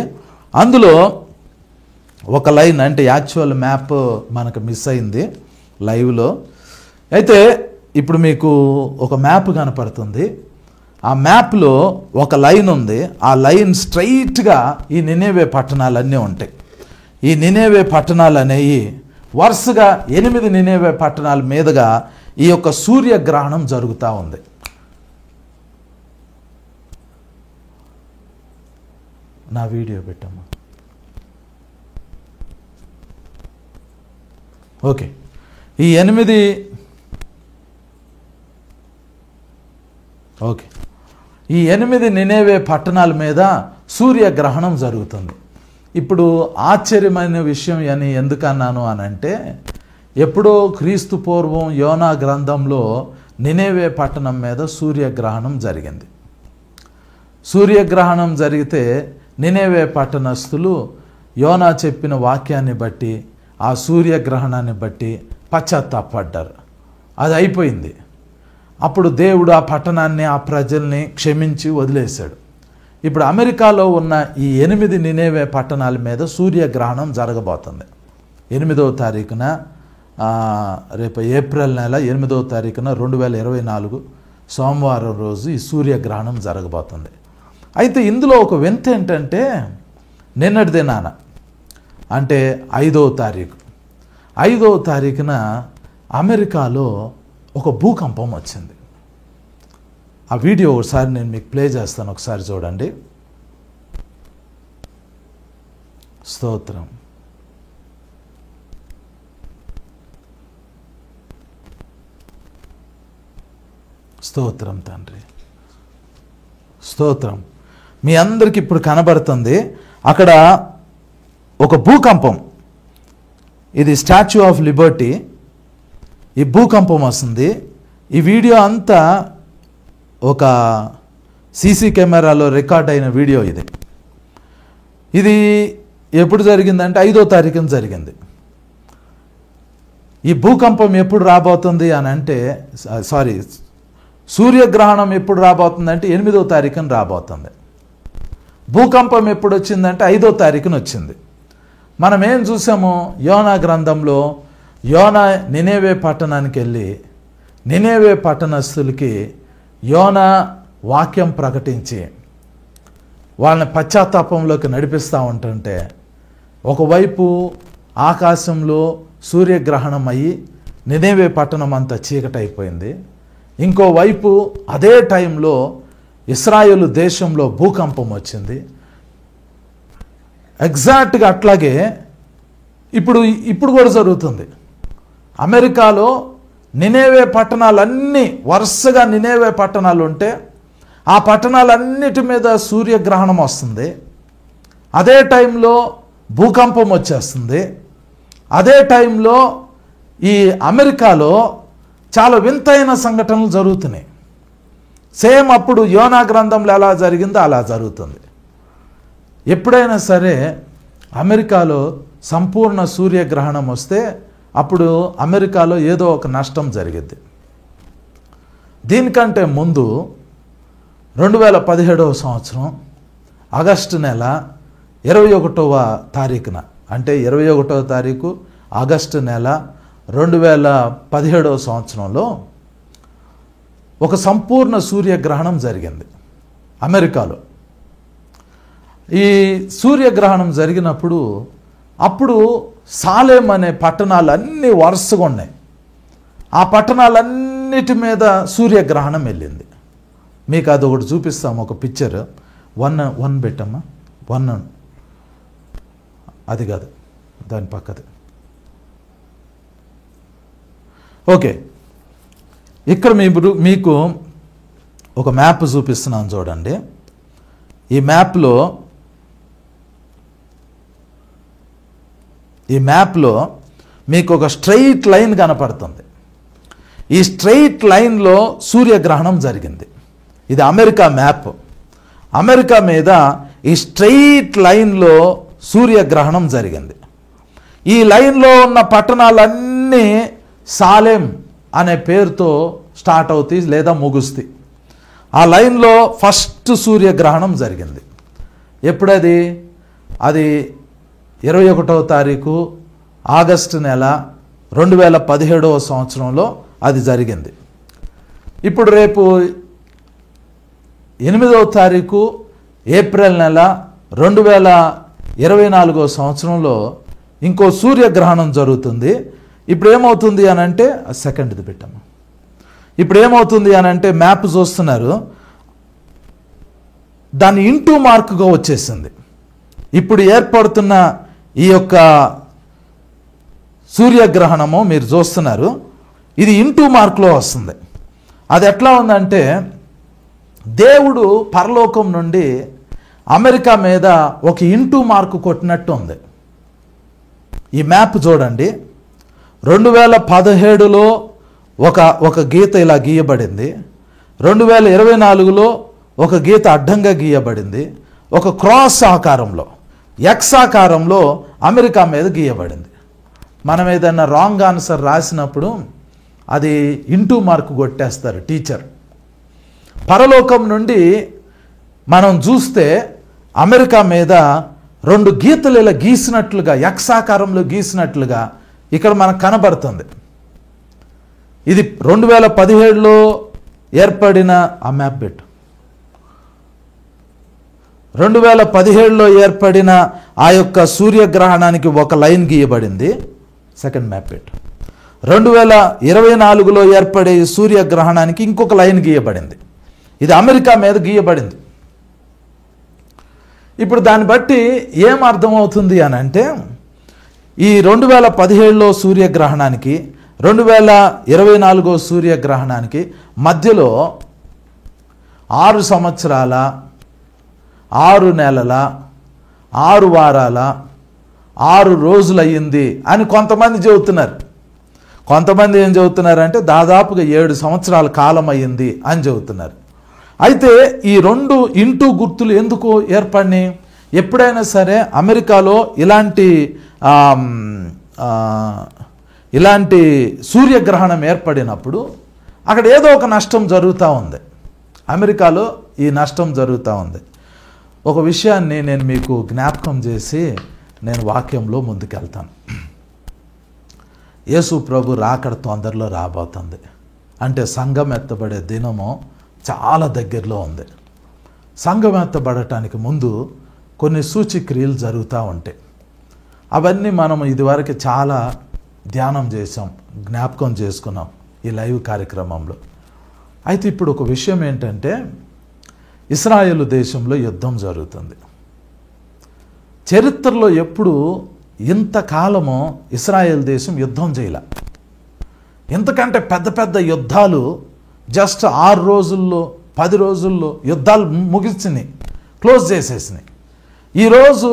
అందులో ఒక లైన్, అంటే యాక్చువల్ మ్యాప్ మనకు మిస్ అయింది లైవ్లో. అయితే ఇప్పుడు మీకు ఒక మ్యాప్ కనపడుతుంది. ఆ మ్యాప్లో ఒక లైన్ ఉంది. ఆ లైన్ స్ట్రైట్గా ఈ నినేవే పట్టణాలన్నీ ఉంటాయి. ఈ నినేవే పట్టణాలు అనేవి వరుసగా 8 నినేవే పట్టణాల మీదుగా ఈ యొక్క సూర్యగ్రహణం జరుగుతూ ఉంది. నా వీడియో పెట్టమ్మా. ఓకే, ఈ 8 నినేవే పట్టణాల మీద సూర్యగ్రహణం జరుగుతుంది. ఇప్పుడు ఆశ్చర్యమైన విషయం అని ఎందుకన్నాను అనంటే, ఎప్పుడో క్రీస్తు పూర్వం యోనా గ్రంథంలో నినేవే పట్టణం మీద సూర్యగ్రహణం జరిగింది. సూర్యగ్రహణం జరిగితే నినేవే పట్టణస్థులు యోనా చెప్పిన వాక్యాన్ని బట్టి, ఆ సూర్యగ్రహణాన్ని బట్టి పశ్చాత్తాపడ్డారు. అది అయిపోయింది. అప్పుడు దేవుడు ఆ పట్టణాన్ని, ఆ ప్రజల్ని క్షమించి వదిలేశాడు. ఇప్పుడు అమెరికాలో ఉన్న ఈ 8 నినేవే పట్టణాల మీద సూర్యగ్రహణం జరగబోతుంది. 8వ తారీఖున, రేపు ఏప్రిల్ నెల 8వ తారీఖున 2024 సోమవారం రోజు ఈ సూర్యగ్రహణం జరగబోతుంది. అయితే ఇందులో ఒక వింత ఏంటంటే, నిన్నటి దినాన అంటే 5వ తారీఖున అమెరికాలో ఒక భూకంపం వచ్చింది. ఆ వీడియో ఒకసారి నేను మీకు ప్లే చేస్తాను, ఒకసారి చూడండి. స్తోత్రం. స్తోత్రం తండ్రి, స్తోత్రం. మీ అందరికి ఇప్పుడు కనబడుతుంది అక్కడ ఒక భూకంపం. ఇది స్టాచ్యూ ఆఫ్ లిబర్టీ. ఈ భూకంపం వస్తుంది. ఈ వీడియో అంతా ఒక సీసీ కెమెరాలో రికార్డ్ అయిన వీడియో ఇది. ఇది ఎప్పుడు జరిగిందంటే 5వ తారీఖున జరిగింది. ఈ భూకంపం ఎప్పుడు రాబోతుంది అని అంటే, సూర్యగ్రహణం ఎప్పుడు రాబోతుంది అంటే 8వ తారీఖున రాబోతుంది. భూకంపం ఎప్పుడు వచ్చిందంటే 5వ తారీఖున వచ్చింది. మనం ఏం చూసాము? యోనా గ్రంథంలో యోనా నినేవే పట్టణానికి వెళ్ళి నినేవే పట్టణస్థులకి యోనా వాక్యం ప్రకటించి వాళ్ళని పశ్చాత్తాపంలోకి నడిపిస్తూ ఉంటుంటే ఒకవైపు ఆకాశంలో సూర్యగ్రహణం అయ్యి నినేవే పట్టణం అంతా చీకటైపోయింది. ఇంకోవైపు అదే టైంలో ఇశ్రాయేలు దేశంలో భూకంపం వచ్చింది. ఎగ్జాక్ట్గా అట్లాగే ఇప్పుడు కూడా జరుగుతుంది. అమెరికాలో నినేవే పట్టణాలన్నీ వరుసగా నినేవే పట్టణాలు ఉంటే ఆ పట్టణాలన్నిటి మీద సూర్యగ్రహణం వస్తుంది. అదే టైంలో భూకంపం వచ్చేస్తుంది. అదే టైంలో ఈ అమెరికాలో చాలా వింతైన సంఘటనలు జరుగుతున్నాయి. సేమ్ అప్పుడు యోనా గ్రంథంలో ఎలా జరిగిందో అలా జరుగుతుంది. ఎప్పుడైనా సరే అమెరికాలో సంపూర్ణ సూర్యగ్రహణం వస్తే అప్పుడు అమెరికాలో ఏదో ఒక నష్టం జరిగింది. దీనికంటే ముందు 2017 సంవత్సరం ఆగస్టు నెల 21వ తారీఖున, అంటే 21వ తారీఖు ఆగస్టు నెల 2017 సంవత్సరంలో ఒక సంపూర్ణ సూర్యగ్రహణం జరిగింది అమెరికాలో. ఈ సూర్యగ్రహణం జరిగినప్పుడు అప్పుడు సాలెం అనే పట్టణాలన్నీ వరుసగా ఉన్నాయి. ఆ పట్టణాలన్నిటి మీద సూర్యగ్రహణం వెళ్ళింది. మీకు అది ఒకటి చూపిస్తాము, ఒక పిక్చర్. వన్ పెట్టమ్మా, 1 అది కాదు, దాని పక్కది. ఓకే, ఇక్కడ మీకు ఒక మ్యాప్ చూపిస్తున్నాను చూడండి. ఈ మ్యాప్లో మీకు ఒక స్ట్రెయిట్ లైన్ కనపడుతుంది. ఈ స్ట్రెయిట్ లైన్లో సూర్యగ్రహణం జరిగింది. ఇది అమెరికా మ్యాప్. అమెరికా మీద ఈ స్ట్రెయిట్ లైన్లో సూర్యగ్రహణం జరిగింది. ఈ లైన్లో ఉన్న పట్టణాలన్నీ సాలెం అనే పేరుతో స్టార్ట్ అవుతాయి లేదా ముగుస్తాయి. ఆ లైన్లో ఫస్ట్ సూర్యగ్రహణం జరిగింది. ఎప్పుడది? అది 21వ తారీఖు ఆగస్టు నెల 2017 సంవత్సరంలో అది జరిగింది. ఇప్పుడు రేపు 8వ తారీఖు ఏప్రిల్ నెల 2024 సంవత్సరంలో ఇంకో సూర్యగ్రహణం జరుగుతుంది. ఇప్పుడు ఏమవుతుంది అని అంటే, సెకండ్ది పెట్టాము. ఇప్పుడు ఏమవుతుంది అని అంటే, మ్యాప్ చూస్తున్నారు, దాన్ని ఇంటూ మార్కుగా వచ్చేసింది. ఇప్పుడు ఏర్పడుతున్న ఈ యొక్క సూర్యగ్రహణము మీరు చూస్తున్నారు, ఇది ఇంటూ మార్కులో వస్తుంది. అది ఎట్లా ఉందంటే, దేవుడు పరలోకం నుండి అమెరికా మీద ఒక ఇంటూ మార్కు కొట్టినట్టు ఉంది. ఈ మ్యాప్ చూడండి. 2017లో ఒక గీత ఇలా గీయబడింది. 2024లో ఒక గీత అడ్డంగా గీయబడింది. ఒక క్రాస్ ఆకారంలో, ఎక్స్ ఆకారంలో అమెరికా మీద గీయబడింది. మనం ఏదైనా రాంగ్ ఆన్సర్ రాసినప్పుడు అది ఇంటూ మార్కు కొట్టేస్తారు టీచర్. పరలోకం నుండి మనం చూస్తే అమెరికా మీద 2 గీతలు ఇలా గీసినట్లుగా, ఎక్స్ ఆకారంలో గీసినట్లుగా ఇక్కడ మనకు కనబడుతుంది. ఇది 2017లో ఏర్పడిన ఆ మ్యాప్ పెట్టు. 2017లో ఏర్పడిన ఆ యొక్క సూర్యగ్రహణానికి ఒక లైన్ గీయబడింది. సెకండ్ మ్యాప్ పెట్టు. 2024లో ఏర్పడే సూర్యగ్రహణానికి ఇంకొక లైన్ గీయబడింది. ఇది అమెరికా మీద గీయబడింది. ఇప్పుడు దాన్ని బట్టి ఏం అర్థమవుతుంది అని అంటే, ఈ 2017లో సూర్యగ్రహణానికి 2024 సూర్యగ్రహణానికి మధ్యలో 6 సంవత్సరాల 6 నెలల 6 వారాల 6 రోజులు అయ్యింది అని కొంతమంది చెబుతున్నారు. కొంతమంది ఏం చెబుతున్నారంటే దాదాపుగా 7 సంవత్సరాల కాలం అయ్యింది అని చెబుతున్నారు. అయితే ఈ 2 ఇంటూ గుర్తులు ఎందుకు ఏర్పడినాయి? ఎప్పుడైనా సరే అమెరికాలో ఇలాంటి సూర్యగ్రహణం ఏర్పడినప్పుడు అక్కడ ఏదో ఒక నష్టం జరుగుతూ ఉంది. అమెరికాలో ఈ నష్టం జరుగుతూ ఉంది. ఒక విషయాన్ని నేను మీకు జ్ఞాపకం చేసి నేను వాక్యంలో ముందుకెళ్తాను. యేసు ప్రభు రాకడ తొందరలో రాబోతుంది. అంటే సంఘం ఎత్తబడే దినము చాలా దగ్గరలో ఉంది. సంఘం ఎత్తబడటానికి ముందు కొన్ని సూచక్రియలు జరుగుతూ ఉంటాయి. అవన్నీ మనం ఇదివరకు చాలా ధ్యానం చేసాం, జ్ఞాపకం చేసుకున్నాం ఈ లైవ్ కార్యక్రమంలో. అయితే ఇప్పుడు ఒక విషయం ఏంటంటే, ఇశ్రాయేలు దేశంలో యుద్ధం జరుగుతుంది. చరిత్రలో ఎప్పుడు ఇంతకాలము ఇశ్రాయేల్ దేశం యుద్ధం చేయలే. ఇంతకంటే పెద్ద పెద్ద యుద్ధాలు జస్ట్ 6 రోజుల్లో 10 రోజుల్లో యుద్ధాలు ముగిసినాయి, క్లోజ్ చేసేసినాయి. ఈరోజు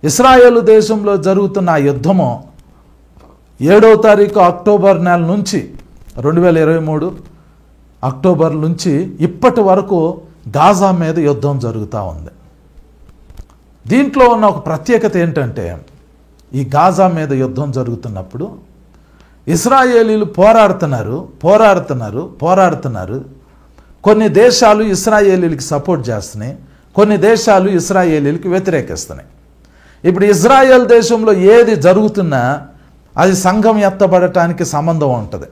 ఇశ్రాయేలు దేశంలో జరుగుతున్న ఆ యుద్ధము 7వ తారీఖు అక్టోబర్ నెల నుంచి 2023 అక్టోబర్ నుంచి ఇప్పటి వరకు గాజా మీద యుద్ధం జరుగుతూ ఉంది. దీంట్లో ఉన్న ఒక ప్రత్యేకత ఏంటంటే, ఈ గాజా మీద యుద్ధం జరుగుతున్నప్పుడు ఇశ్రాయేలీలు పోరాడుతున్నారు. కొన్ని దేశాలు ఇశ్రాయేలీలకి సపోర్ట్ చేస్తున్నాయి, కొన్ని దేశాలు ఇశ్రాయేలీలకి వ్యతిరేకిస్తున్నాయి. ఇప్పుడు ఇజ్రాయెల్ దేశంలో ఏది జరుగుతున్నా అది సంఘం ఎత్తబడటానికి సంబంధం ఉంటుంది.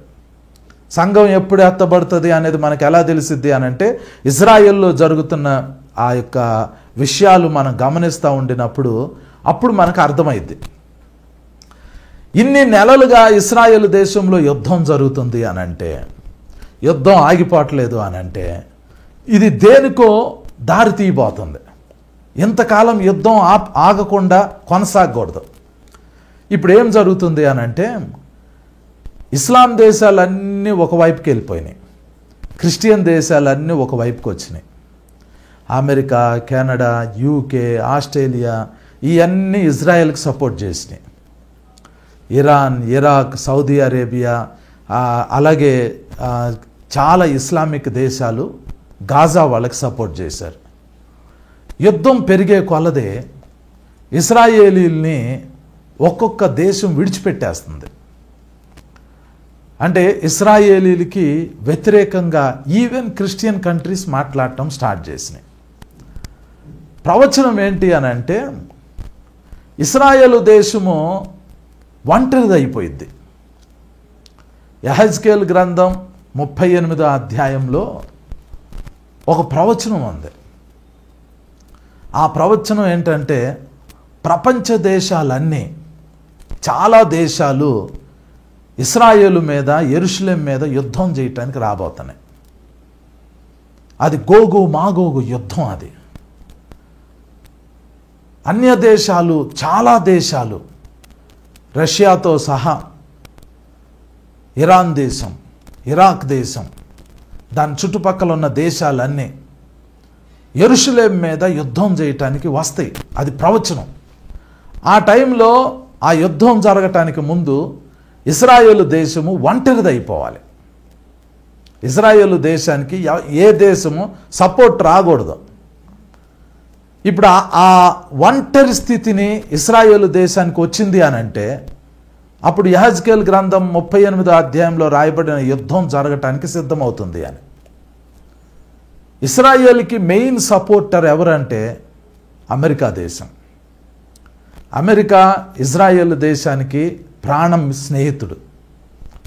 సంఘం ఎప్పుడు ఎత్తబడుతుంది అనేది మనకు ఎలా తెలిసిద్ది అని అంటే, ఇజ్రాయెల్లో జరుగుతున్న ఆ యొక్క విషయాలు మనం గమనిస్తూ ఉండినప్పుడు అప్పుడు మనకు అర్థమైద్ది. ఇన్ని నెలలుగా ఇశ్రాయేలు దేశంలో యుద్ధం జరుగుతుంది అని అంటే, యుద్ధం ఆగిపోవట్లేదు అని అంటే, ఇది దేనికో దారి తీయబోతుంది. ఇంతకాలం యుద్ధం ఆగకుండా కొనసాగకూడదు. ఇప్పుడు ఏం జరుగుతుంది అని అంటే, ఇస్లాం దేశాలన్నీ ఒకవైపుకి వెళ్ళిపోయినాయి, క్రిస్టియన్ దేశాలన్నీ ఒకవైపుకి వచ్చినాయి. అమెరికా, కెనడా, యూకే, ఆస్ట్రేలియా ఇవన్నీ ఇజ్రాయెల్కి సపోర్ట్ చేసినాయి. ఇరాన్, ఇరాక్, సౌదీ అరేబియా, అలాగే చాలా ఇస్లామిక్ దేశాలు గాజా వాళ్ళకి సపోర్ట్ చేశారు. యుద్ధం పెరిగే కొలదే ఇశ్రాయేలీల్ని ఒక్కొక్క దేశం విడిచిపెట్టేస్తుంది. అంటే ఇశ్రాయేలీలకి వ్యతిరేకంగా ఈవెన్ క్రిస్టియన్ కంట్రీస్ మాట్లాడటం స్టార్ట్ చేసినాయి. ప్రవచనం ఏంటి అని అంటే, ఇశ్రాయేలు దేశము ఒంటరిది అయిపోయింది. యెహెజ్కేలు గ్రంథం 38వ అధ్యాయంలో ఒక ప్రవచనం ఉంది. ఆ ప్రవచనం ఏంటంటే, ప్రపంచ దేశాలన్నీ, చాలా దేశాలు ఇశ్రాయేలు మీద, యెరూషలేం మీద యుద్ధం చేయటానికి రాబోతున్నాయి. అది గోగు మాగోగు యుద్ధం. అది అన్య దేశాలు, చాలా దేశాలు, రష్యాతో సహా, ఇరాన్ దేశం, ఇరాక్ దేశం, దాని చుట్టుపక్కల ఉన్న దేశాలన్నీ యెరూషలేం మీద యుద్ధం చేయటానికి వస్తాయి. అది ప్రవచనం. ఆ టైంలో ఆ యుద్ధం జరగటానికి ముందు ఇశ్రాయేలు దేశము ఒంటరిది అయిపోవాలి. ఇశ్రాయేలు దేశానికి ఏ దేశము సపోర్ట్ రాకూడదు. ఇప్పుడు ఆ ఒంటరి స్థితిని ఇశ్రాయేలు దేశానికి వచ్చింది అని అంటే, అప్పుడు యెహెజ్కేలు గ్రంథం 38వ అధ్యాయంలో రాయబడిన యుద్ధం జరగటానికి సిద్ధమవుతుంది అని. ఇశ్రాయేల్కి మెయిన్ సపోర్టర్ ఎవరంటే అమెరికా దేశం. అమెరికా ఇజ్రాయేల్ దేశానికి ప్రాణం స్నేహితుడు,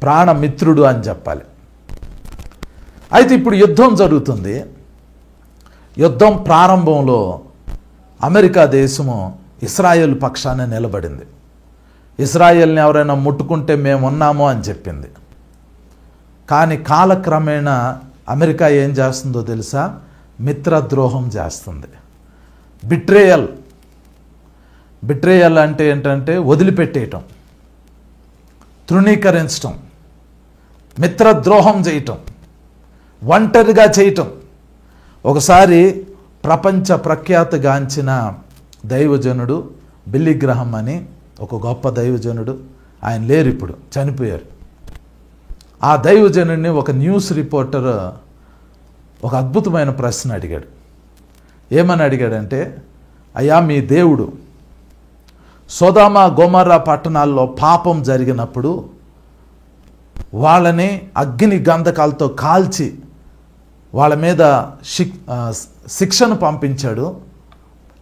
ప్రాణమిత్రుడు అని చెప్పాలి. అయితే ఇప్పుడు యుద్ధం జరుగుతుంది. యుద్ధం ప్రారంభంలో అమెరికా దేశము ఇశ్రాయేల్ పక్షాన నిలబడింది. ఇశ్రాయేల్ని ఎవరైనా ముట్టుకుంటే మేము ఉన్నాము అని చెప్పింది. కానీ కాలక్రమేణా అమెరికా ఏం చేస్తుందో తెలుసా? మిత్రద్రోహం చేస్తుంది. బిట్రేయల్ అంటే ఏంటంటే వదిలిపెట్టేయటం, తృణీకరించటం, మిత్రద్రోహం చేయటం, ఒంటరిగా చేయటం. ఒకసారి ప్రపంచ ప్రఖ్యాతిగాంచిన దైవజనుడు బిల్లీ గ్రహం అని ఒక గొప్ప దైవజనుడు, ఆయన లేరు, ఇప్పుడు చనిపోయారు. ఆ దైవజనుడిని ఒక న్యూస్ రిపోర్టర్ ఒక అద్భుతమైన ప్రశ్న అడిగాడు. ఏమని అడిగాడంటే, అయ్యా మీ దేవుడు సొదొమ గొమొర్రా పట్టణాల్లో పాపం జరిగినప్పుడు వాళ్ళని అగ్ని గంధకాలతో కాల్చి వాళ్ళ మీద శిక్షను పంపించాడు.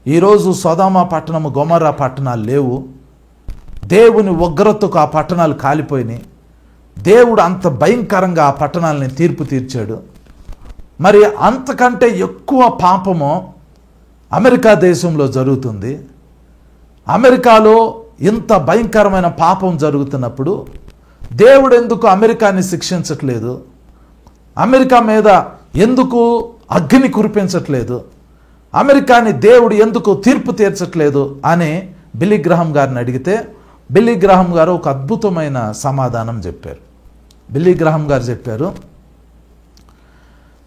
ఈరోజు సొదొమ పట్టణము, గొమొర్రా పట్టణాలు లేవు. దేవుని ఉగ్రతకు ఆ పట్టణాలు కాలిపోయినాయి. దేవుడు అంత భయంకరంగా ఆ పట్టణాలని తీర్పు తీర్చాడు. మరి అంతకంటే ఎక్కువ పాపము అమెరికా దేశంలో జరుగుతుంది. అమెరికాలో ఇంత భయంకరమైన పాపం జరుగుతున్నప్పుడు దేవుడు ఎందుకు అమెరికాని శిక్షించట్లేదు? అమెరికా మీద ఎందుకు అగ్ని కురిపించట్లేదు? అమెరికాని దేవుడు ఎందుకు తీర్పు తీర్చట్లేదు అని బిల్లీ గ్రహాం గారిని అడిగితే బిల్లీ గ్రహాం గారు ఒక అద్భుతమైన సమాధానం చెప్పారు. బిల్లీ గ్రహాం గారు చెప్పారు,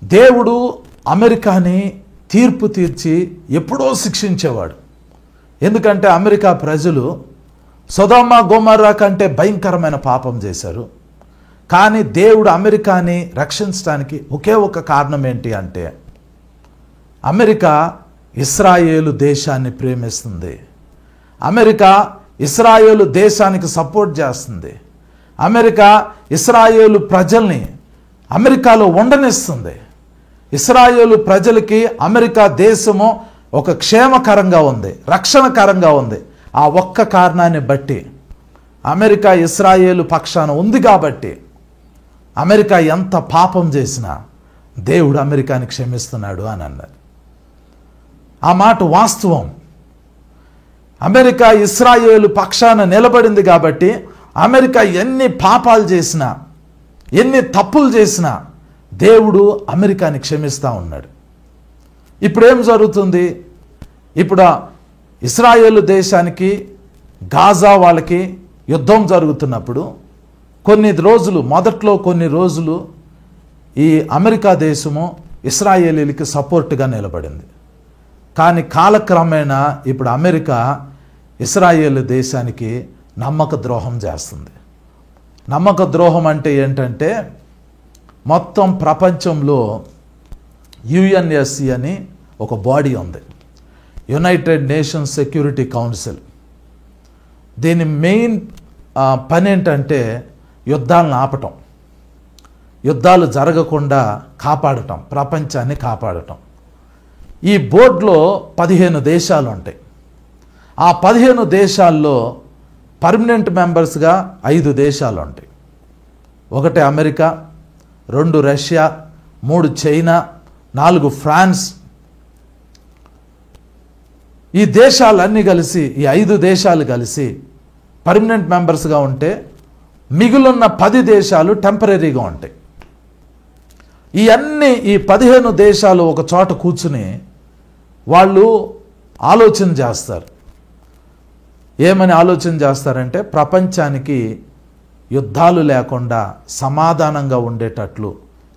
దేవుడు అమెరికాని తీర్పు తీర్చి ఎప్పుడో శిక్షించేవాడు. ఎందుకంటే అమెరికా ప్రజలు సొదొమ గొమొర్రా కంటే భయంకరమైన పాపం చేశారు. కానీ దేవుడు అమెరికాని రక్షించడానికి ఒకే ఒక కారణం ఏంటి అంటే, అమెరికా ఇశ్రాయేలు దేశాన్ని ప్రేమిస్తుంది. అమెరికా ఇశ్రాయేలు దేశానికి సపోర్ట్ చేస్తుంది. అమెరికా ఇశ్రాయేలు ప్రజల్ని అమెరికాలో ఉండనిస్తుంది. ఇశ్రాయేలు ప్రజలకి అమెరికా దేశము ఒక క్షేమకరంగా ఉంది, రక్షణకరంగా ఉంది. ఆ ఒక్క కారణాన్ని బట్టి అమెరికా ఇశ్రాయేలు పక్షాన ఉంది కాబట్టి అమెరికా ఎంత పాపం చేసినా దేవుడు అమెరికాని క్షమిస్తున్నాడు అని అన్నారు. ఆ మాట వాస్తవం. అమెరికా ఇశ్రాయేలు పక్షాన నిలబడింది కాబట్టి అమెరికా ఎన్ని పాపాలు చేసినా, ఎన్ని తప్పులు చేసినా దేవుడు అమెరికాని క్షమిస్తూ ఉన్నాడు. ఇప్పుడు ఏం జరుగుతుంది? ఇప్పుడు ఇశ్రాయేలు దేశానికి గాజా వాళ్ళకి యుద్ధం జరుగుతున్నప్పుడు మొదట్లో కొన్ని రోజులు ఈ అమెరికా దేశము ఇశ్రాయేలీలకి సపోర్ట్గా నిలబడింది. కానీ కాలక్రమేణా ఇప్పుడు అమెరికా ఇశ్రాయేలు దేశానికి నమ్మక ద్రోహం చేస్తుంది. నమ్మక ద్రోహం అంటే ఏంటంటే, మొత్తం ప్రపంచంలో యుఎన్ఎస్సి అని ఒక బాడీ ఉంది, యునైటెడ్ నేషన్స్ సెక్యూరిటీ కౌన్సిల్. దీని మెయిన్ పని ఏంటంటే యుద్ధాలను ఆపటం, యుద్ధాలు జరగకుండా కాపాడటం, ప్రపంచాన్ని కాపాడటం. ఈ బోర్డులో 15 దేశాలు ఉంటాయి. ఆ 15 దేశాల్లో పర్మనెంట్ మెంబర్స్గా 5 దేశాలు ఉంటాయి. 1 అమెరికా, 2 రష్యా, 3 చైనా, 4 ఫ్రాన్స్. ఈ దేశాలన్నీ కలిసి, ఈ 5 దేశాలు కలిసి పర్మనెంట్ మెంబర్స్గా ఉంటే మిగిలిన 10 దేశాలు టెంపరీగా ఉంటాయి. ఈ 15 దేశాలు ఒక చోట కూర్చుని వాళ్ళు ఆలోచన చేస్తారు. ఏమని ఆలోచన చేస్తారంటే, ప్రపంచానికి యుద్ధాలు లేకుండా సమాధానంగా ఉండేటట్లు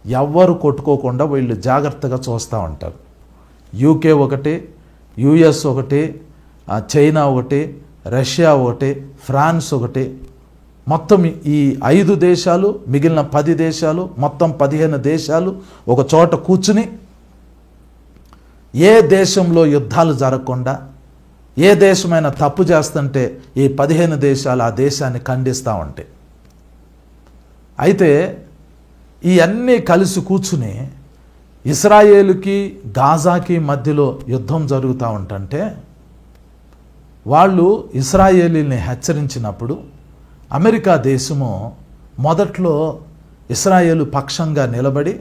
ఎవ్వరు కొట్టుకోకుండా వీళ్ళు జాగ్రత్తగా చూస్తూ ఉంటారు. యూకే ఒకటి, యుఎస్ ఒకటి, చైనా ఒకటి, రష్యా ఒకటి, ఫ్రాన్స్ ఒకటి, మొత్తం ఈ 5 దేశాలు, మిగిలిన 10 దేశాలు, మొత్తం 15 దేశాలు ఒక చోట కూర్చుని ఏ దేశంలో యుద్ధాలు జరగకుండా, ఏ దేశమైనా తప్పు చేస్తుంటే ఈ 15 దేశాలు ఆ దేశాన్ని ఖండిస్తూ ఉంటాయి. అయితే ఇవన్నీ కలిసి కూర్చుని ఇశ్రాయేలుకి గాజాకి మధ్యలో యుద్ధం జరుగుతూ ఉంటుంటే వాళ్ళు ఇశ్రాయేలీని హెచ్చరించినప్పుడు అమెరికా దేశము మొదట్లో ఇశ్రాయేలు పక్షంగా నిలబడి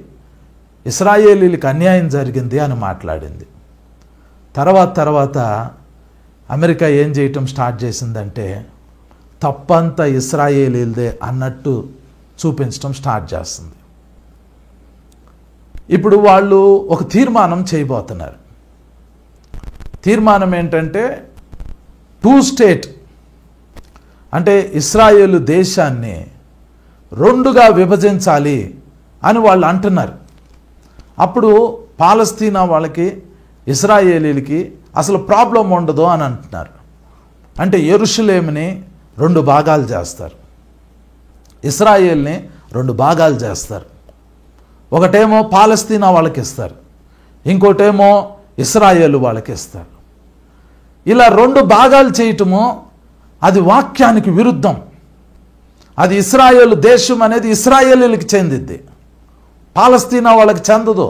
ఇశ్రాయేలీలకు అన్యాయం జరిగింది అని మాట్లాడింది. తర్వాత అమెరికా ఏం చేయటం స్టార్ట్ చేసిందంటే, తప్పంతా ఇశ్రాయేలీలదే అన్నట్టు చూపించడం స్టార్ట్ చేస్తుంది. ఇప్పుడు వాళ్ళు ఒక తీర్మానం చేయబోతున్నారు. తీర్మానం ఏంటంటే, 2 స్టేట్ అంటే ఇశ్రాయేలు దేశాన్ని 2గా విభజించాలి అని వాళ్ళు అంటున్నారు. అప్పుడు పాలస్తీనా వాళ్ళకి, ఇశ్రాయేలీలకి అసలు ప్రాబ్లం ఉండదు అని అంటున్నారు. అంటే యెరూషలేముని 2 భాగాలు చేస్తారు, ఇశ్రాయేల్ని 2 భాగాలు చేస్తారు. ఒకటేమో పాలస్తీనా వాళ్ళకి ఇస్తారు, ఇంకోటేమో ఇశ్రాయేలు వాళ్ళకి ఇస్తారు. ఇలా 2 భాగాలు చేయటము అది వాక్యానికి విరుద్ధం. అది ఇశ్రాయేలు దేశం అనేది ఇశ్రాయేలీలకు చెందిద్ది, పాలస్తీనా వాళ్ళకి చెందదు.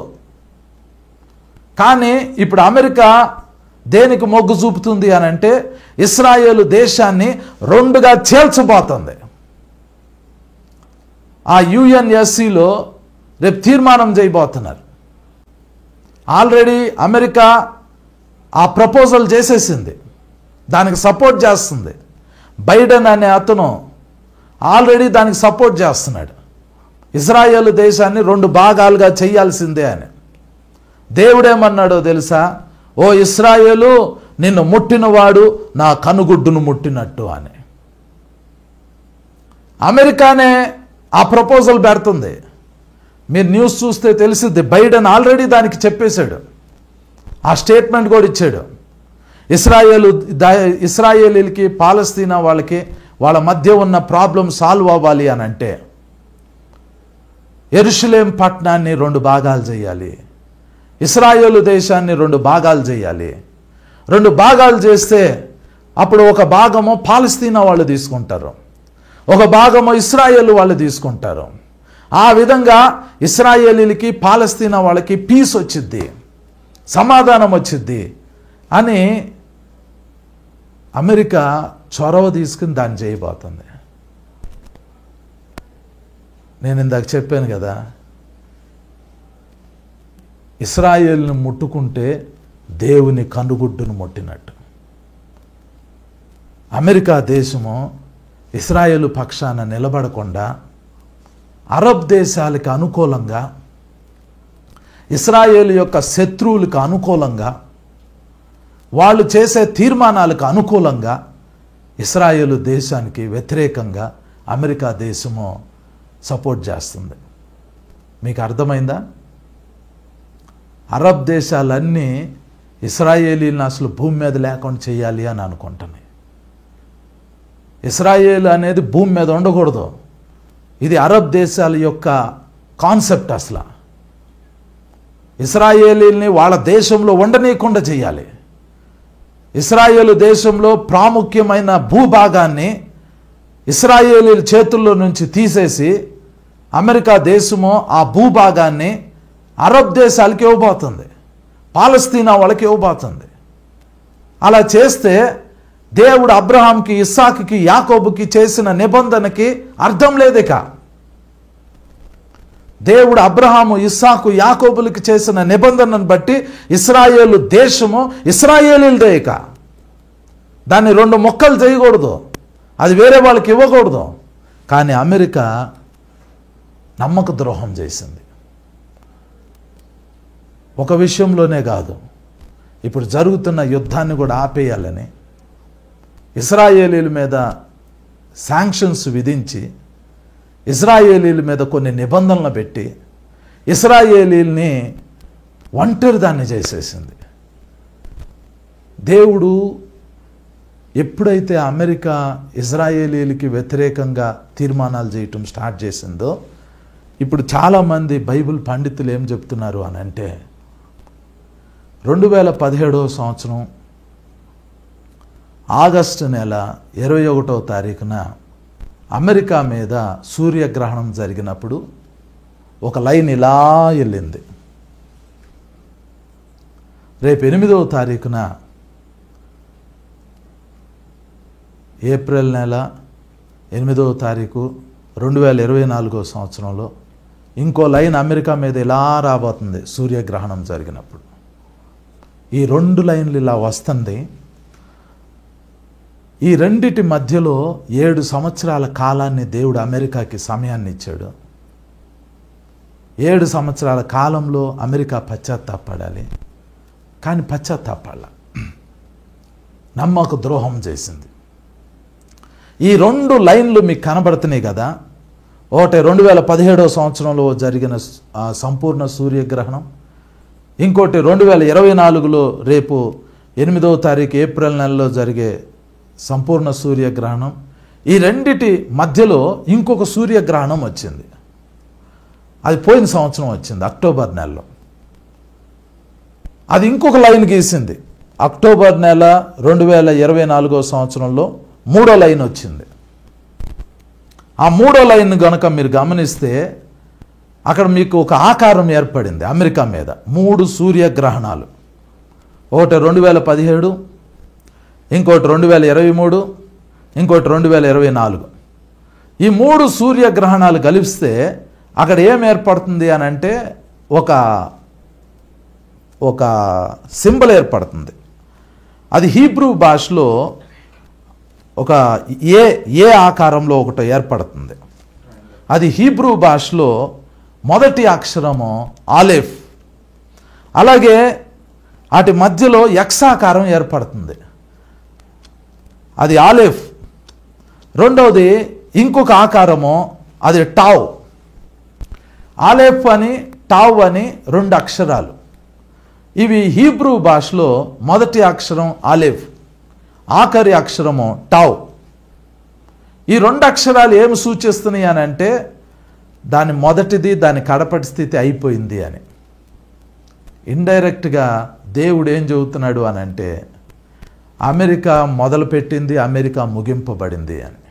కానీ ఇప్పుడు అమెరికా దేనికి మొగ్గు చూపుతుంది అని అంటే ఇశ్రాయేలు దేశాన్ని రెండుగా చేల్చబోతుంది. ఆ యుఎన్ఎస్సిలో రేపు తీర్మానం చేయబోతున్నారు. ఆల్రెడీ అమెరికా ఆ ప్రపోజల్ చేసేసింది, దానికి సపోర్ట్ చేస్తుంది. బైడెన్ అనే అతను ఆల్రెడీ దానికి సపోర్ట్ చేస్తున్నాడు. ఇజ్రాయేల్ దేశాన్ని రెండు భాగాలుగా చేయాల్సిందే అని. దేవుడేమన్నాడో తెలుసా? ఓ ఇశ్రాయేలు, నిన్ను ముట్టినవాడు నా కనుగుడ్డును ముట్టినట్టు అని. అమెరికానే ఆ ప్రపోజల్ పెడుతుంది. మీరు న్యూస్ చూస్తే తెలిసిద్ది. బైడెన్ ఆల్రెడీ దానికి చెప్పేశాడు, ఆ స్టేట్మెంట్ కూడా ఇచ్చాడు. ఇస్రాయేలీలకి పాలస్తీనా వాళ్ళకి వాళ్ళ మధ్య ఉన్న ప్రాబ్లం సాల్వ్ అవ్వాలి అని అంటే యెరూషలేం పట్టణాన్ని రెండు భాగాలు చేయాలి, ఇశ్రాయేలు దేశాన్ని రెండు భాగాలు చేయాలి. రెండు భాగాలు చేస్తే అప్పుడు ఒక భాగము పాలస్తీనా వాళ్ళు తీసుకుంటారు, ఒక భాగము ఇశ్రాయేలు వాళ్ళు తీసుకుంటారు. ఆ విధంగా ఇశ్రాయేలీలకి పాలస్తీనా వాళ్ళకి పీస్ వచ్చిద్ది, సమాధానం వచ్చిద్ది అని అమెరికా చొరవ తీసుకుని దాన్ని చేయబోతుంది. నేను ఇందాక చెప్పాను కదా, ఇశ్రాయేలును ముట్టుకుంటే దేవుని కనుగుడ్డును ముట్టినట్టు. అమెరికా దేశము ఇశ్రాయేలు పక్షాన నిలబడకుండా అరబ్ దేశాలకు అనుకూలంగా, ఇశ్రాయేలు యొక్క శత్రువులకు అనుకూలంగా, వాళ్ళు చేసే తీర్మానాలకు అనుకూలంగా ఇశ్రాయేలు దేశానికి వ్యతిరేకంగా అమెరికా దేశము సపోర్ట్ చేస్తుంది. మీకు అర్థమైందా? అరబ్ దేశాలన్నీ ఇశ్రాయేలీలను అసలు భూమి మీద లేకుండా చేయాలి అని అనుకుంటున్నాయి. ఇశ్రాయేల్ అనేది భూమి మీద ఉండకూడదు. ఇది అరబ్ దేశాల యొక్క కాన్సెప్ట్. అసలు ఇశ్రాయేలీల్ని వాళ్ళ దేశంలో ఉండనీయకుండా చేయాలి. ఇశ్రాయేలు దేశంలో ప్రాముఖ్యమైన భూభాగాన్ని ఇశ్రాయేలీల చేతుల్లో నుంచి తీసేసి అమెరికా దేశము ఆ భూభాగాన్ని అరబ్ దేశాలకి ఇవ్వబోతుంది, పాలస్తీనా వాళ్ళకి ఇవ్వబోతుంది. అలా చేస్తే దేవుడు అబ్రహాంకి, ఇస్సాకుకి, యాకోబుకి చేసిన నిబంధనకి అర్థం లేదిక. దేవుడు అబ్రహాము, ఇస్సాకు, యాకోబులకి చేసిన నిబంధనను బట్టి ఇశ్రాయేలు దేశము ఇశ్రాయేలీలదే. ఇక దాన్ని రెండు ముక్కలు చేయకూడదు, అది వేరే వాళ్ళకి ఇవ్వకూడదు. కానీ అమెరికా నమ్మక ద్రోహం చేసింది. ఒక విషయంలోనే కాదు, ఇప్పుడు జరుగుతున్న యుద్ధాన్ని కూడా ఆపేయాలని ఇశ్రాయేలీల మీద శాంక్షన్స్ విధించి, ఇశ్రాయేలీల మీద కొన్ని నిబంధనలు పెట్టి ఇశ్రాయేలీల్ని ఒంటరిదాన్ని చేసేసింది. దేవుడు ఎప్పుడైతే అమెరికా ఇశ్రాయేలీలకి వ్యతిరేకంగా తీర్మానాలు చేయటం స్టార్ట్ చేసిందో, ఇప్పుడు చాలామంది బైబిల్ పండితులు ఏం చెప్తున్నారు అని అంటే 2017వ సంవత్సరం ఆగస్టు నెల 21వ తారీఖున అమెరికా మీద సూర్యగ్రహణం జరిగినప్పుడు ఒక లైన్ ఇలా వెళ్ళింది. రేపు 8వ తారీఖున ఏప్రిల్ నెల 8వ తారీఖు 2024వ సంవత్సరంలో ఇంకో లైన్ అమెరికా మీద ఇలా రాబోతుంది సూర్యగ్రహణం జరిగినప్పుడు. ఈ రెండు లైన్లు ఇలా వస్తుంది. ఈ రెండిటి మధ్యలో 7 సంవత్సరాల కాలాన్ని దేవుడు అమెరికాకి సమయాన్ని ఇచ్చాడు. 7 సంవత్సరాల కాలంలో అమెరికా పశ్చాత్తాపడాలి, కానీ పశ్చాత్తాపడాల, నమ్మక ద్రోహం చేసింది. ఈ రెండు లైన్లు మీకు కనబడుతున్నాయి కదా. ఒకటి 2017వ సంవత్సరంలో జరిగిన సంపూర్ణ సూర్యగ్రహణం, ఇంకోటి 2024లో రేపు 8వ తారీఖు ఏప్రిల్ నెలలో జరిగే సంపూర్ణ సూర్యగ్రహణం. ఈ రెండిటి మధ్యలో ఇంకొక సూర్యగ్రహణం వచ్చింది. అది పోయిన సంవత్సరం వచ్చింది, అక్టోబర్ నెలలో. అది ఇంకొక లైన్ గీసింది. అక్టోబర్ నెల 2024వ సంవత్సరంలో 3వ లైన్ వచ్చింది. ఆ 3వ లైన్ కనుక మీరు గమనిస్తే అక్కడ మీకు ఒక ఆకారం ఏర్పడింది అమెరికా మీద. 3 సూర్యగ్రహణాలు ఒకటి 2017, ఇంకోటి 2023, ఇంకోటి 2024. ఈ 3 సూర్యగ్రహణాలు కలిపిస్తే అక్కడ ఏం ఏర్పడుతుంది అని అంటే ఒక సింబల్ ఏర్పడుతుంది. అది హీబ్రూ భాషలో ఒక ఏ ఆకారంలో ఒకటి ఏర్పడుతుంది. అది హీబ్రూ భాషలో మొదటి అక్షరము ఆలెఫ్. అలాగే వాటి మధ్యలో ఎక్స్ ఆకారం ఏర్పడుతుంది, అది ఆలెఫ్. రెండవది ఇంకొక ఆకారము, అది టావ్. ఆలెఫ్ అని టావ్ అని 2 అక్షరాలు. ఇవి హీబ్రూ భాషలో మొదటి అక్షరం ఆలెఫ్, ఆఖరి అక్షరము టావ్. ఈ 2 అక్షరాలు ఏమి సూచిస్తున్నాయి అని అంటే దాని మొదటిది దాని కడపటి స్థితి అయిపోయింది అని. ఇండైరెక్ట్గా దేవుడు ఏం చెబుతున్నాడు అని అంటే అమెరికా మొదలుపెట్టింది, అమెరికా ముగింపబడింది అని.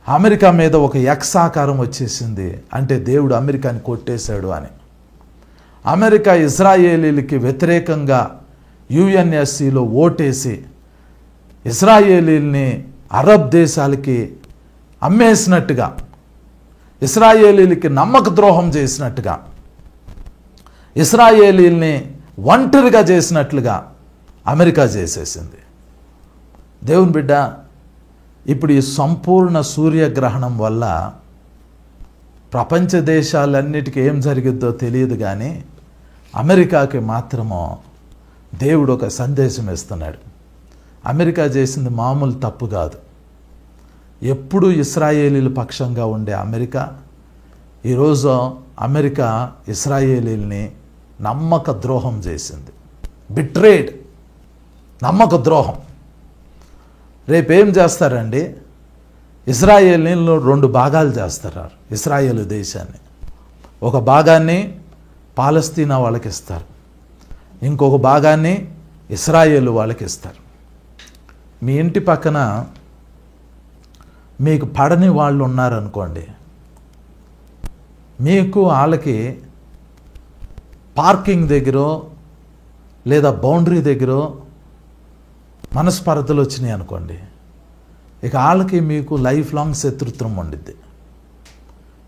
అమెరికా మీద ఒక ఎక్స్ ఆకారం వచ్చేసింది అంటే దేవుడు అమెరికాని కొట్టేశాడు అని. అమెరికా ఇజ్రాయేలీలకి వ్యతిరేకంగా యుఎన్ఎస్సిలో ఓటేసి ఇజ్రాయేలీల్ని అరబ్ దేశాలకి అమ్మేసినట్టుగా, ఇజ్రాయేలీలకి నమ్మక ద్రోహం చేసినట్టుగా, ఇజ్రాయేలీల్ని ఒంటరిగా చేసినట్లుగా అమెరికా చేసేసింది. దేవుని బిడ్డ, ఇప్పుడు ఈ సంపూర్ణ సూర్యగ్రహణం వల్ల ప్రపంచ దేశాలన్నిటికీ ఏం జరిగిద్దో తెలియదు, కానీ అమెరికాకి మాత్రము దేవుడు ఒక సందేశం ఇస్తున్నాడు. అమెరికా చేసింది మామూలు తప్పు కాదు. ఎప్పుడు ఇశ్రాయేలీల పక్షంగా ఉండే అమెరికా ఈరోజు అమెరికా ఇశ్రాయేలీల్ని నమ్మక ద్రోహం చేసింది. బిట్రేడ్, నమ్మక ద్రోహం. రేపేం చేస్తారండి, ఇజ్రాయేలీలను 2 భాగాలు చేస్తారు. ఇజ్రాయేలు దేశాన్ని ఒక భాగాన్ని పాలస్తీనా వాళ్ళకి ఇస్తారు, ఇంకొక భాగాన్ని ఇజ్రాయేలు వాళ్ళకి ఇస్తారు. మీ ఇంటి పక్కన మీకు పడని వాళ్ళు ఉన్నారనుకోండి, మీకు వాళ్ళకి పార్కింగ్ దగ్గర లేదా బౌండరీ దగ్గర మనస్పర్ధలు వచ్చినాయి అనుకోండి, ఇక వాళ్ళకి మీకు లైఫ్ లాంగ్ శత్రుత్వం ఉండిద్ది.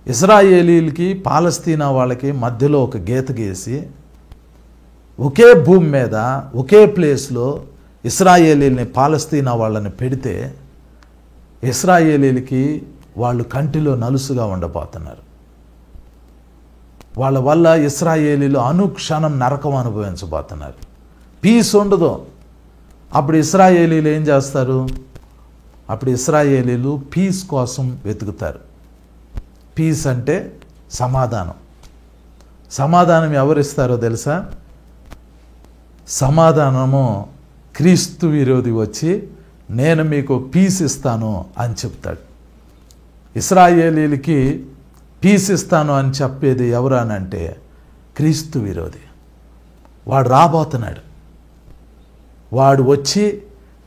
ఇజ్రాయేలీలకి పాలస్తీనా వాళ్ళకి మధ్యలో ఒక గీత గీసి ఒకే భూమి మీద ఒకే ప్లేస్లో ఇశ్రాయేలీల్ని పాలస్తీనా వాళ్ళని పెడితే ఇశ్రాయేలీలకి వాళ్ళు కంటిలో నలుసుగా ఉండబోతున్నారు. వాళ్ళ వల్ల ఇశ్రాయేలీలు అనుక్షణం నరకం అనుభవించబోతున్నారు. పీస్ ఉండదు. అప్పుడు ఇశ్రాయేలీలు ఏం చేస్తారు, అప్పుడు ఇశ్రాయేలీలు పీస్ కోసం వెతుకుతారు. పీస్ అంటే సమాధానం. సమాధానం ఎవరిస్తారో తెలుసా? సమాధానము క్రీస్తు విరోధి వచ్చి నేను మీకు పీస్ ఇస్తాను అని చెప్తాడు. ఇశ్రాయేలీలకి పీస్ ఇస్తాను అని చెప్పేది ఎవరు అని అంటే క్రీస్తు విరోధి. వాడు రాబోతున్నాడు. వాడు వచ్చి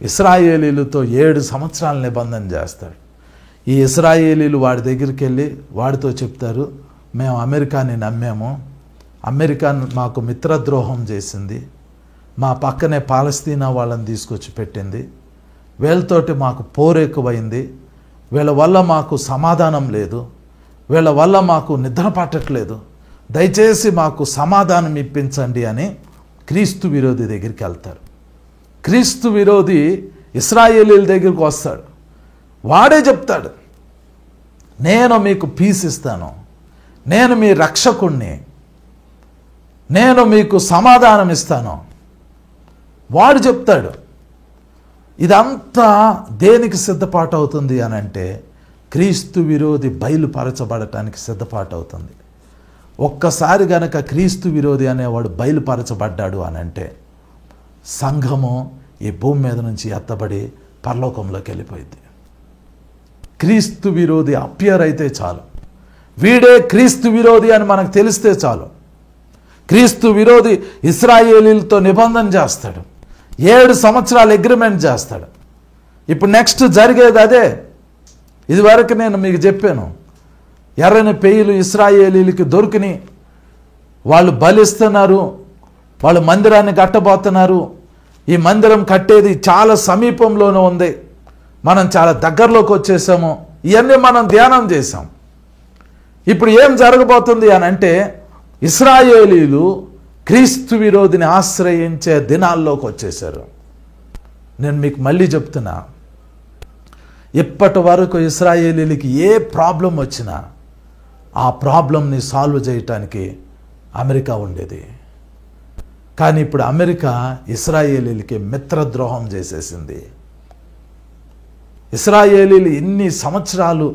ఇశ్రాయేలీలతో 7 సంవత్సరాల నిబంధన చేస్తాడు. ఈ ఇశ్రాయేలీలు వాడి దగ్గరికి వెళ్ళి వాడితో చెప్తారు, మేము అమెరికాని నమ్మాము, అమెరికా మాకు మిత్రద్రోహం చేసింది, మా పక్కనే పాలస్తీనా వాళ్ళని తీసుకొచ్చి పెట్టింది, వీళ్ళతోటి మాకు పోరు ఎక్కువైంది, వీళ్ళ వల్ల మాకు సమాధానం లేదు, వీళ్ళ వల్ల మాకు నిద్ర పట్టట్లేదు, దయచేసి మాకు సమాధానం ఇప్పించండి అని క్రీస్తు విరోధి దగ్గరికి వెళ్తారు. క్రీస్తు విరోధి ఇశ్రాయేలీల దగ్గరికి వస్తాడు. వాడే చెప్తాడు, నేను మీకు పీస్ ఇస్తాను, నేను మీ రక్షకుణ్ణి, నేను మీకు సమాధానం ఇస్తాను. వాడు చెప్తాడు. ఇదంతా దేనికి సిద్ధపాటు అవుతుంది అని అంటే క్రీస్తు విరోధి బయలుపరచబడటానికి సిద్ధపాటు అవుతుంది. ఒక్కసారి గనక క్రీస్తు విరోధి అనేవాడు బయలుపరచబడ్డాడు అని అంటే సంఘము ఈ భూమి మీద నుంచి ఎత్తబడి పరలోకంలోకి వెళ్ళిపోయింది. క్రీస్తు విరోధి అపియర్ అయితే చాలు, వీడే క్రీస్తు విరోధి అని మనకు తెలిస్తే చాలు. క్రీస్తు విరోధి ఇశ్రాయేలీలతో నిబంధన చేస్తాడు, 7 సంవత్సరాలు అగ్రిమెంట్ చేస్తాడు. ఇప్పుడు నెక్స్ట్ జరిగేది అదే. ఇదివరకు నేను మీకు చెప్పాను, ఎర్రని పెయ్యలు ఇశ్రాయేలీలకి దొరికినాయి, వాళ్ళు బలిస్తున్నారు, వాళ్ళు మందిరాన్ని కట్టబోతున్నారు, ఈ మందిరం కట్టేది చాలా సమీపంలోనే ఉంది, మనం చాలా దగ్గరలోకి వచ్చేసాము, ఇవన్నీ మనం ధ్యానం చేసాం. ఇప్పుడు ఏం జరగబోతుంది అని అంటే, ఇశ్రాయేలీలు క్రీస్తు విరోధిని ఆశ్రయించే దినాల్లోకి వచ్చేసారు. నేను మీకు మళ్ళీ చెప్తున్నా, ఇప్పటి వరకు ఇశ్రాయేలీలకి ఏ ప్రాబ్లం వచ్చినా ఆ ప్రాబ్లంని సాల్వ్ చేయటానికి అమెరికా ఉండేది. కానీ ఇప్పుడు అమెరికా ఇశ్రాయేలీలకి మిత్రద్రోహం చేసేసింది. ఇశ్రాయేలీలు ఇన్ని సంవత్సరాలు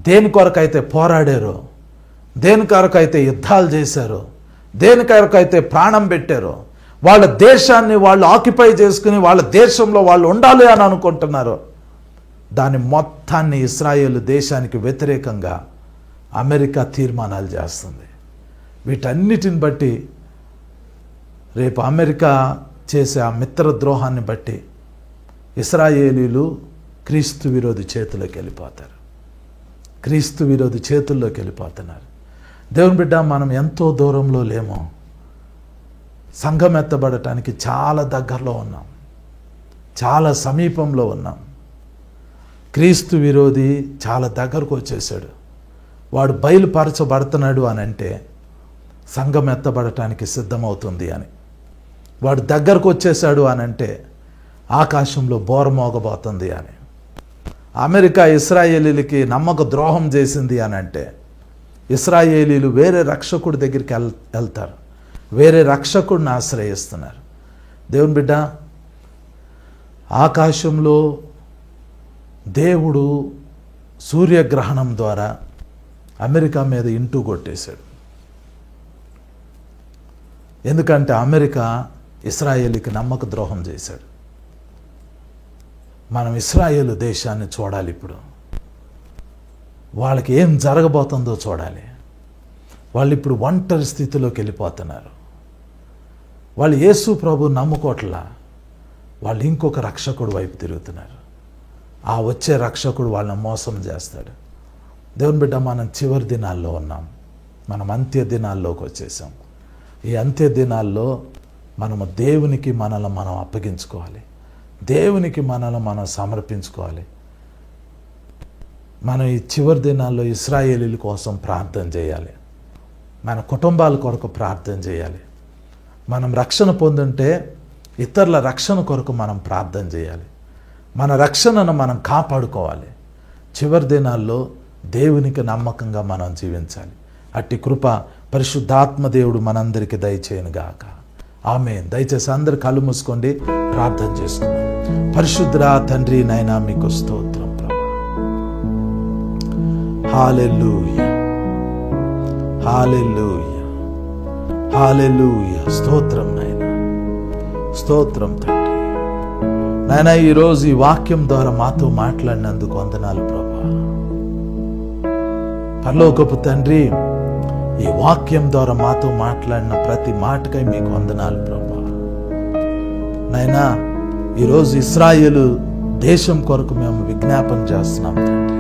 దేని కొరకైతే పోరాడారో, దేని కొరకైతే యుద్ధాలు చేశారో, దేని కొరకైతే ప్రాణం పెట్టారో, వాళ్ళ దేశాన్ని వాళ్ళు ఆక్యుపై చేసుకుని వాళ్ళ దేశంలో వాళ్ళు ఉండాలి అని అనుకుంటున్నారు, దాని మొత్తాన్ని ఇశ్రాయేలు దేశానికి వ్యతిరేకంగా అమెరికా తీర్మానాలు చేస్తుంది. వీటన్నిటిని బట్టి రేపు అమెరికా చేసే ఆ మిత్రద్రోహాన్ని బట్టి ఇశ్రాయేలీలు క్రీస్తు విరోధి చేతిలోకి వెళ్ళిపోతారు. క్రీస్తు విరోధి చేతుల్లోకి వెళ్ళిపోతున్నారు. దేవుని బిడ్డ, మనం ఎంతో దూరంలో లేమో, సంఘం ఎత్తబడటానికి చాలా దగ్గరలో ఉన్నాం, చాలా సమీపంలో ఉన్నాం. క్రీస్తు విరోధి చాలా దగ్గరకు వచ్చేసాడు. వాడు బయలుపరచబడుతున్నాడు అని అంటే సంఘం ఎత్తబడటానికి సిద్ధమవుతుంది అని. వాడు దగ్గరకు వచ్చేసాడు అని అంటే ఆకాశంలో బోరమోగబోతుంది అని. అమెరికా ఇశ్రాయేలీలకి నమ్మక ద్రోహం చేసింది అని అంటే ఇశ్రాయేలీలు వేరే రక్షకుడి దగ్గరికి వెళ్తారు, వేరే రక్షకుడిని ఆశ్రయిస్తున్నారు. దేవుని బిడ్డ, ఆకాశంలో దేవుడు సూర్యగ్రహణం ద్వారా అమెరికా మీద ఇంటూ కొట్టేశాడు. ఎందుకంటే అమెరికా ఇశ్రాయేలుకి నమ్మక ద్రోహం చేశాడు. మనం ఇశ్రాయేలు దేశాన్ని చూడాలి. ఇప్పుడు వాళ్ళకి ఏం జరగబోతుందో చూడాలి. వాళ్ళు ఇప్పుడు ఒంటరి స్థితిలోకి వెళ్ళిపోతున్నారు. వాళ్ళు యేసు ప్రభు నమ్ముకోట్లా, వాళ్ళు ఇంకొక రక్షకుడు వైపు తిరుగుతున్నారు. ఆ వచ్చే రక్షకుడు వాళ్ళని మోసం చేస్తాడు. దేవుని బిడ్డ, మనం చివరి దినాల్లో ఉన్నాం, మనం అంత్య దినాల్లోకి వచ్చేసాం. ఈ అంత్య దినాల్లో మనము దేవునికి మనల్ని మనం అప్పగించుకోవాలి, దేవునికి మనల్ని మనం సమర్పించుకోవాలి. మనం ఈ చివరి దినాల్లో ఇశ్రాయేలీల కోసం ప్రార్థన చేయాలి, మన కుటుంబాల కొరకు ప్రార్థన చేయాలి. మనం రక్షణ పొందుంటే ఇతరుల రక్షణ కొరకు మనం ప్రార్థన చేయాలి. మన రక్షణను మనం కాపాడుకోవాలి. చివరి దినాల్లో దేవునికి నమ్మకంగా మనం జీవించాలి. అట్టి కృప పరిశుద్ధాత్మ దేవుడు మనందరికీ దయచేయనుగాక. ఆమేన్. దయచేసి అందరు కళ్ళు మూసుకోండి, ప్రార్థన చేసుకుందాం. పరిశుద్ధుడా తండ్రి, నాయనా మీకు స్తోత్రం ప్రభా. హల్లెలూయా, హల్లెలూయా, హల్లెలూయా. స్తోత్రం నాయనా, స్తోత్రం తండ్రి. నాయనా, ఈరోజు ఈ వాక్యం ద్వారా మాతో మాట్లాడినందుకు వందనాలు ప్రభా. పరలోకపు తండ్రి, ఈ వాక్యం ద్వారా మాతో మాట్లాడిన ప్రతి మాటకై మీకు వందనాలు ప్రభా. నాయనా, ఈరోజు ఇశ్రాయేలు దేశం కొరకు మేము విజ్ఞాపన చేస్తున్నాం తండ్రి.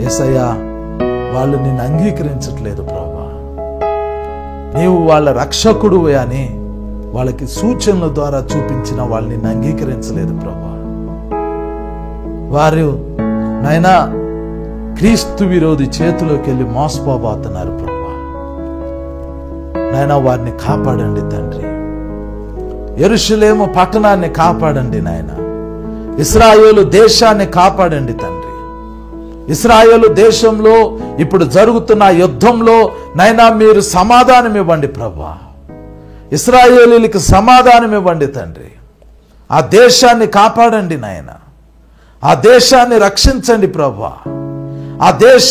యేసయ్యా, వాళ్ళు నిన్ను అంగీకరించట్లేదు ప్రభా. నీవు వాళ్ళ రక్షకుడు అని వాళ్ళకి సూచనల ద్వారా చూపించిన వాళ్ళు నిన్ను అంగీకరించలేదు ప్రభా. వారు నాయనా క్రీస్తు విరోధి చేతిలోకి వెళ్ళి మోసపోబోతున్నారు ప్రభా. నాయనా, వారిని కాపాడండి తండ్రి. యెరూషలేము పట్టణాన్ని కాపాడండి నాయన. ఇశ్రాయేలు దేశాన్ని కాపాడండి తండ్రి. ఇశ్రాయేలు దేశంలో ఇప్పుడు జరుగుతున్న యుద్ధంలో నైనా మీరు సమాధానం ఇవ్వండి ప్రభా. ఇశ్రాయేలీలకు సమాధానం ఇవ్వండి తండ్రి. ఆ దేశాన్ని కాపాడండి నాయన. ఆ దేశాన్ని రక్షించండి ప్రభా. ఆ దేశ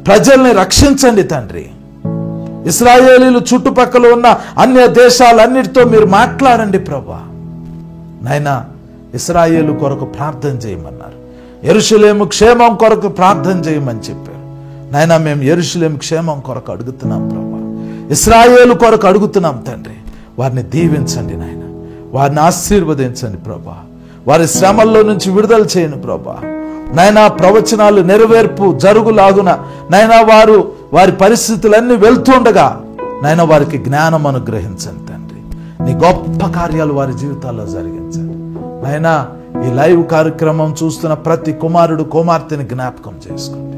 ప్రజల్ని రక్షించండి తండ్రి. ఇశ్రాయేలీలు చుట్టుపక్కల ఉన్న అన్య దేశాలన్నిటితో మీరు మాట్లాడండి ప్రభా. నాయనా, ఇశ్రాయేలు కొరకు ప్రార్థన చేయమన్నారు. యెరూషలేము క్షేమం కొరకు ప్రార్థన చేయమని చెప్పారు. నాయనా, మేము యెరూషలేము క్షేమం కొరకు అడుగుతున్నాం ప్రభా. ఇశ్రాయేలు కొరకు అడుగుతున్నాం తండ్రి. వారిని దీవించండి నాయన, వారిని ఆశీర్వదించండి ప్రభా. వారి శ్రమల్లో నుంచి విడుదల చేయను ప్రభా. నైనా, ప్రవచనాలు నెరవేర్పు జరుగులాగున నైనా వారి పరిస్థితులన్నీ వెళ్తుండగా నైనా వారికి జ్ఞానం అనుగ్రహించండి తండ్రి. నీ గొప్ప కార్యాలు వారి జీవితాల్లో జరిగించండి నాయనా. ఈ లైవ్ కార్యక్రమం చూస్తున్న ప్రతి కుమారుడు కుమార్తెని జ్ఞాపకం చేసుకోండి.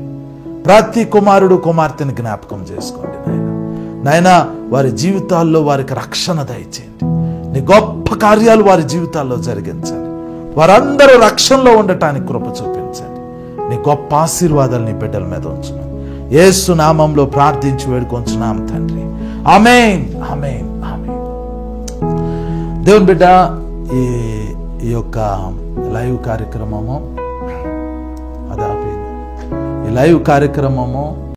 ప్రతి కుమారుడు కుమార్తెని జ్ఞాపకం చేసుకోండి నాయనా. వారి జీవితాల్లో వారికి రక్షణ దయచేయండి. నీ గొప్ప కార్యాలు వారి జీవితాల్లో జరిగించండి. వారందరూ రక్షణలో ఉండటానికి కృప చూపించండి. నీ గొప్ప ఆశీర్వాదాలు నీ బిడ్డల మీద ఉంచున్నాం. యేసు నామంలో ప్రార్థించి వేడుకొంచున్నాం తండ్రి. ఆమేన్, ఆమేన్, ఆమేన్. దేవుని బిడ్డ, ఈ యొక్క లైవ్ కార్యక్రమము ఈ లైవ్ కార్యక్రమము